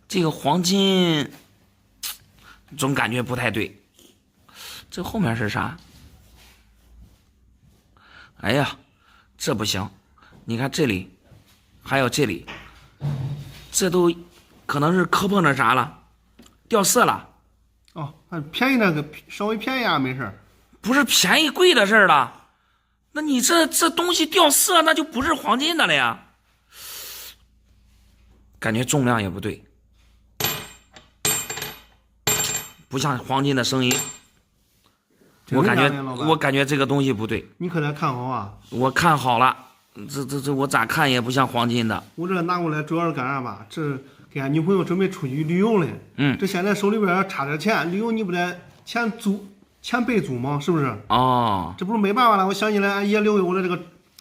这个黄金总感觉不太对。这后面是啥？哎呀，这不行！你看这里，还有这里，这都可能是磕碰着啥了，掉色了。哦，便宜那个稍微便宜啊，没事。不是便宜贵的事儿了，那你这东西掉色，那就不是黄金的了呀。感觉重量也不对，不像黄金的声音。我感觉这个东西不对。你可得看好啊！我看好了，这我咋看也不像黄金的。我这拿过来主要是干啥吧？这给俺女朋友准备出去旅游嘞。这现在手里边差点钱，旅游你不得钱备足吗？是不是？哦，这不是没办法了。我想起来俺爷留给我的这个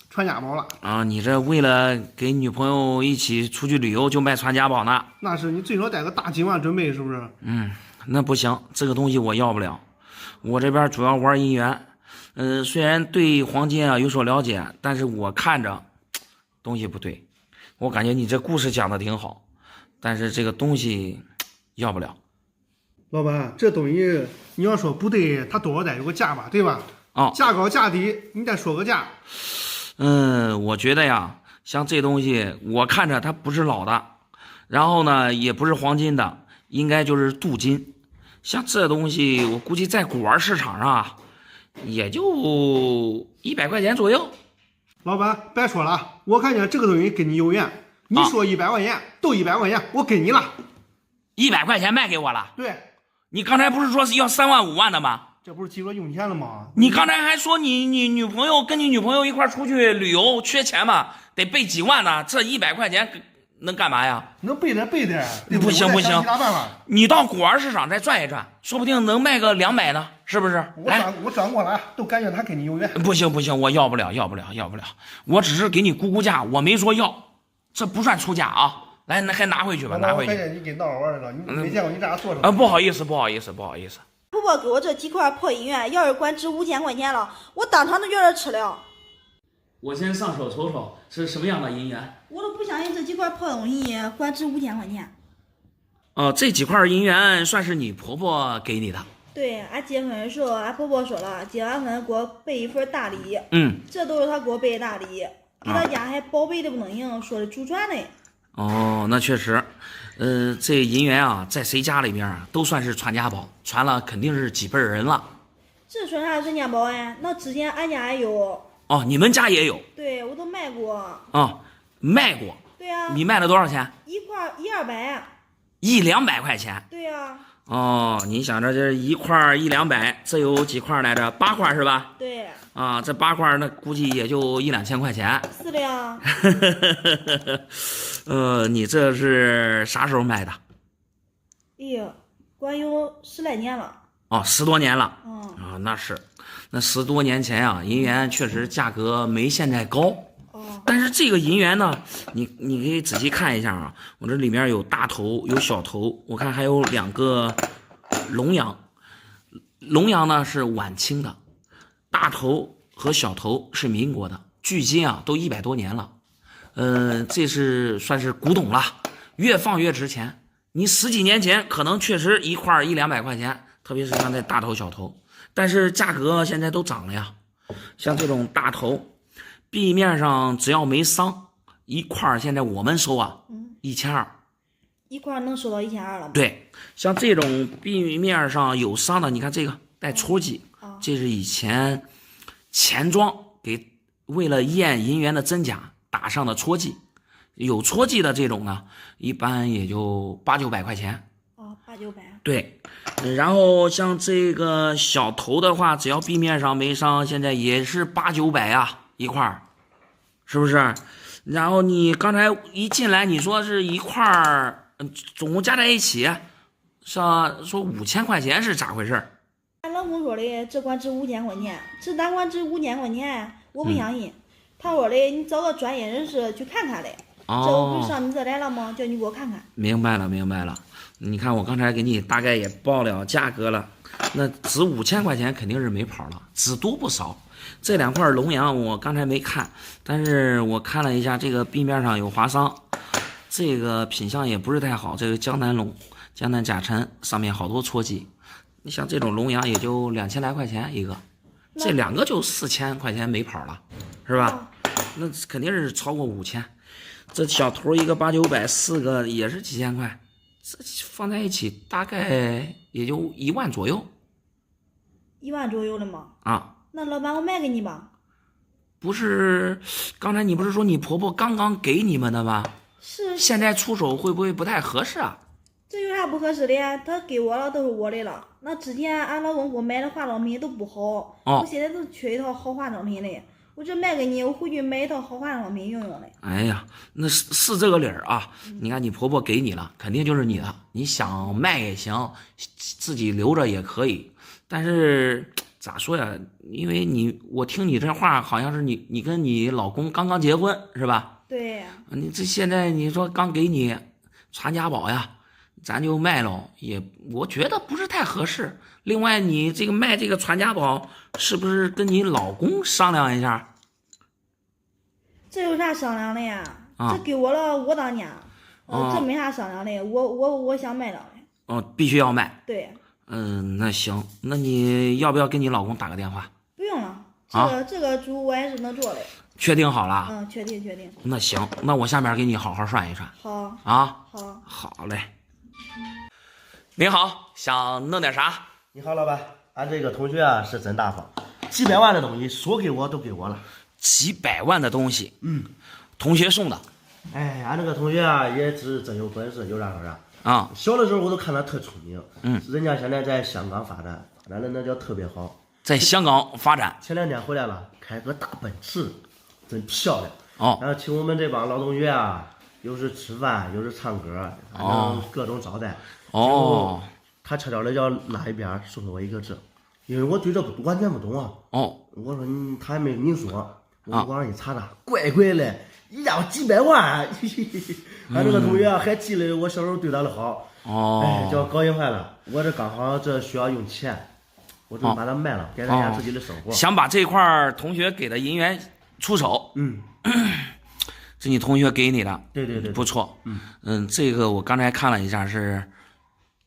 传家宝了。啊，你这为了给女朋友一起出去旅游就卖传家宝呢？那是你最少带个大几万准备，是不是？那不行，这个东西我要不了。我这边主要玩银元，虽然对黄金啊有所了解，但是我看着东西不对。我感觉你这故事讲的挺好，但是这个东西要不了。老板，这东西你要说不对，它多少得有个价吧，对吧？价高价低，你得说个价。我觉得呀，像这东西，我看着它不是老的，然后呢也不是黄金的，应该就是镀金。像这东西，我估计在古玩市场上啊，也就100块钱左右。老板，别说了，我看见这个东西跟你有缘。你说100块钱，都100块钱，我给你了。100块钱卖给我了？对。你刚才不是说是要3万5万的吗？这不是急着用钱了吗？你刚才还说你女朋友跟你女朋友一块出去旅游缺钱嘛，得备几万呢？这100块钱能干嘛呀？能备点。不行，你到古玩市场再转一转，说不定能卖个200呢，是不是？我转过来，都感觉他跟你有缘。不行，我要不了，我只是给你估价，我没说要，这不算出价啊。来，还拿回去吧，拿回去。你给闹着玩了，你没见过你这样做什么？不好意思。婆婆给我这几块破银元，要是管值5000块钱了，我当场都觉得吃了。我先上手瞅瞅是什么样的银元。我都不相信这几块破东西管值5000块钱。这几块银元算是你婆婆给你的。对，俺结婚的时候，俺婆婆说了，结完婚给我备一份大礼。这都是她给我备的大礼，给她家还宝贝的不能行，说的祖传的。那确实，这银元啊，在谁家里边啊，都算是传家宝，传了肯定是几辈人了。这算啥传家宝哎？那之前俺家也有。你们家也有？对，我都卖过。卖过？对呀。你卖了多少钱？一块100-200。100-200块钱？对呀。你想着这一块100-200，这有几块来着？8块是吧？对。这8块那估计也就1-2千块钱。是的呀。你这是啥时候买的？哎呀，管有10来年了。10多年了。那是，那10多年前啊，银元确实价格没现在高。但是这个银元呢，你可以仔细看一下啊，我这里面有大头有小头，我看还有2个龙阳。龙阳呢是晚清的，大头和小头是民国的，距今啊都100多年了。这是算是古董了，越放越值钱。你10几年前可能确实一块100-200块钱，特别是像这大头小头，但是价格现在都涨了呀。像这种大头，壁面上只要没伤，一块现在我们收啊，1200。一块能收到1200了吗？对，像这种壁面上有伤的，你看这个带戳记，这是以前钱庄为了验银元的真假打上的戳记，有戳记的这种呢，一般也就800、900块钱。哦，800、900。对，然后像这个小头的话，只要壁面上没伤，现在也是800、900啊一块儿，是不是？然后你刚才一进来，你说是一块儿，总共加在一起，说5000块钱是咋回事？俺老公说的，这管值5000块钱，这哪管值5000块钱？我不相信。他说的，你找个专业人士去看看嘞。这我不是上你这来了吗？叫你给我看看。明白了，明白了。你看我刚才给你大概也报了价格了，那值5000块钱肯定是没跑了，只多不少。这2块龙阳我刚才没看，但是我看了一下，这个壁面上有划伤，这个品相也不是太好。这个江南龙、江南甲辰上面好多戳记，你像这种龙阳也就2000来块钱一个，这2个就4000块钱没跑了，是吧？那肯定是超过5000。这小头一个800、900，4个也是几千块，这放在一起大概也就1万左右。1万左右的吗？啊。那老板，我卖给你吧。不是，刚才你不是说你婆婆刚刚给你们的吗？是。现在出手会不会不太合适啊？这有啥不合适的？他给我了都是我的了。那之前俺老公给我买的化妆品都不好，我现在都缺一套好化妆品嘞。我这卖给你，我回去买一套好化妆品用用嘞。哎呀，那是这个理儿啊！你看你婆婆给你了，肯定就是你的，你想卖也行，自己留着也可以。但是咋说呀？因为我听你这话，好像是你跟你老公刚刚结婚是吧？对。你这现在你说刚给你传家宝呀，咱就卖了，我觉得不是太合适。另外，你这个卖这个传家宝，是不是跟你老公商量一下？这有啥商量的呀？这给我了，我当家。这没啥商量的，我想卖了的。必须要卖。对。那行，那你要不要跟你老公打个电话？不用了，这个主我还是能做的。确定好了？确定。那行，那我下面给你好好算一算。好。好嘞。您好，想弄点啥？你好，老板，俺这个同学啊是真大方，几百万的东西说给我都给我了。几百万的东西，同学送的。哎，俺这个同学啊也是真有本事，有啥说啥啊。小的时候我都看他特聪明，人家现在在香港发展的那叫特别好。在香港发展，前2天回来了，开个大奔驰，真漂亮。然后请我们这帮老同学啊，又是吃饭又是唱歌，反正各种招待。他悄悄的要拉一边送给我一个这，因为我对这完全不懂啊。我说他还没跟你说，我网上一查查，怪嘞，一家几百万。俺这个同学还记得我小时候对他的好，哎，叫高兴坏了。我这刚好这需要用钱，我准备把它卖了，改善一下自己的生活。想把这块同学给的银元出手。是你同学给你的。对，不错。这个我刚才看了一下是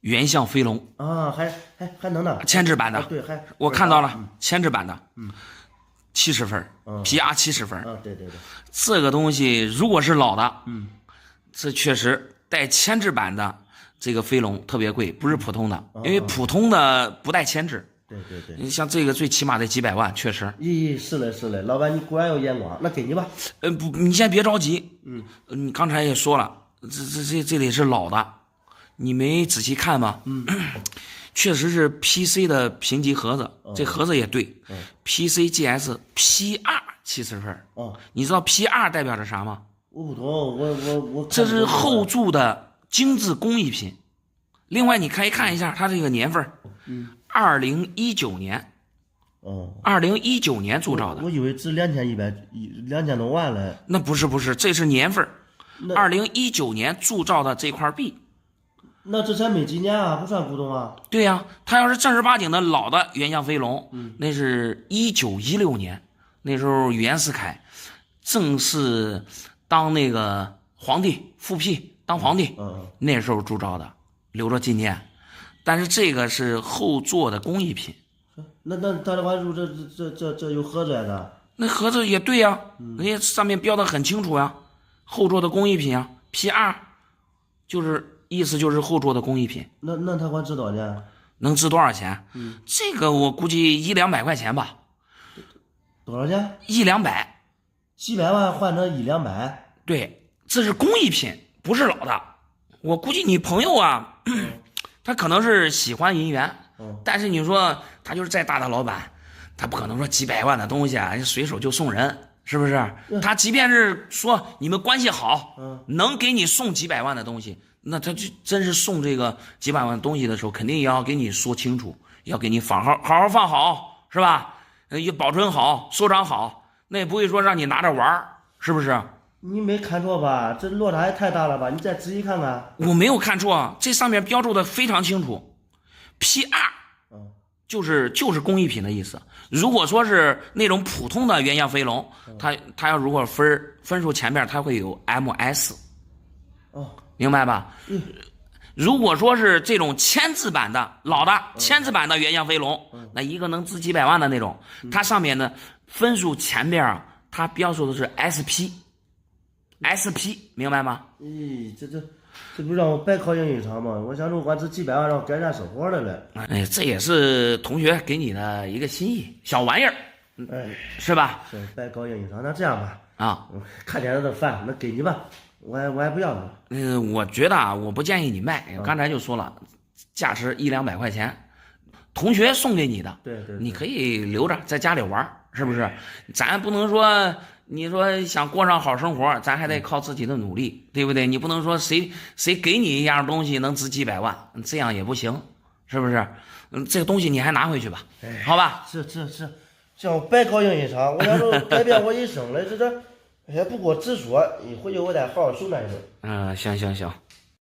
原相飞龙啊，还能呢，铅制版的。对，我看到了，铅制版的，70分，PR 70分。对，这个东西如果是老的，这确实带铅制版的这个飞龙特别贵，不是普通的，因为普通的不带铅制。对，你像这个最起码得几百万，确实。是嘞，老板你果然有眼光，那给你吧。不，你先别着急。你刚才也说了，这得是老的，你没仔细看吗？确实是 PC 的评级盒子，这盒子也对。PCGS PR 70分。你知道 PR 代表着啥吗？我不懂，我这是后铸的精致工艺品。另外，你可以看一下它这个年份，2019年。2019年铸造的。我以为值2000多万了。那不是，这是年份。2019年铸造的这块币。那这才没几年啊，不算古董啊。对呀，他要是正儿八经的老的原相飞龙，那是1916年，那时候袁世凯正式当那个皇帝复辟当皇帝，那时候铸造的，留着纪念。但是这个是后做的工艺品。那他的话说这有盒子的。那盒子也对呀，人家上面标的很清楚呀，后做的工艺品啊 ，PR 意思就是后做的工艺品。那他管值多少钱？能值多少钱？这个我估计100-200块钱吧。多少钱？100-200。几百万换成100-200？对，这是工艺品，不是老的。我估计你朋友啊，他可能是喜欢银元，但是你说他就是再大的老板，他不可能说几百万的东西啊，随手就送人，是不是？他即便是说你们关系好，能给你送几百万的东西，那他就真是送这个几百万的东西的时候，肯定也要给你说清楚，要给你好好放好，是吧？也保存好，收藏好，那也不会说让你拿着玩，是不是？你没看错吧？这落差也太大了吧？你再仔细看看。我没有看错，这上面标注的非常清楚 ，P2，就是工艺品的意思。如果说是那种普通的原样飞龙，它要如果分数前面它会有 MS，明白吧？如果说是这种签字版的老的签字版的原样飞龙，那一个能值几百万的那种，它上面的分数前边啊，它标注的是 SP，明白吗？咦，这不让我白考英语场吗？我想着我这几百万让我改善生活了嘞。哎，这也是同学给你的一个心意，小玩意儿，是吧？是白考英语场，那这样吧，看见这饭，那给你吧，我还不要了。我觉得啊，我不建议你卖，刚才就说了，价值100-200块钱，同学送给你的，对，你可以留着在家里玩，是不是？咱不能说。你说想过上好生活，咱还得靠自己的努力，对不对？你不能说谁给你一样东西能值几百万，这样也不行，是不是？这个东西你还拿回去吧，好吧？是，像白考英语场，我想说改变我一生了，这也不给我直说，一回去我得好好修那一顿。行。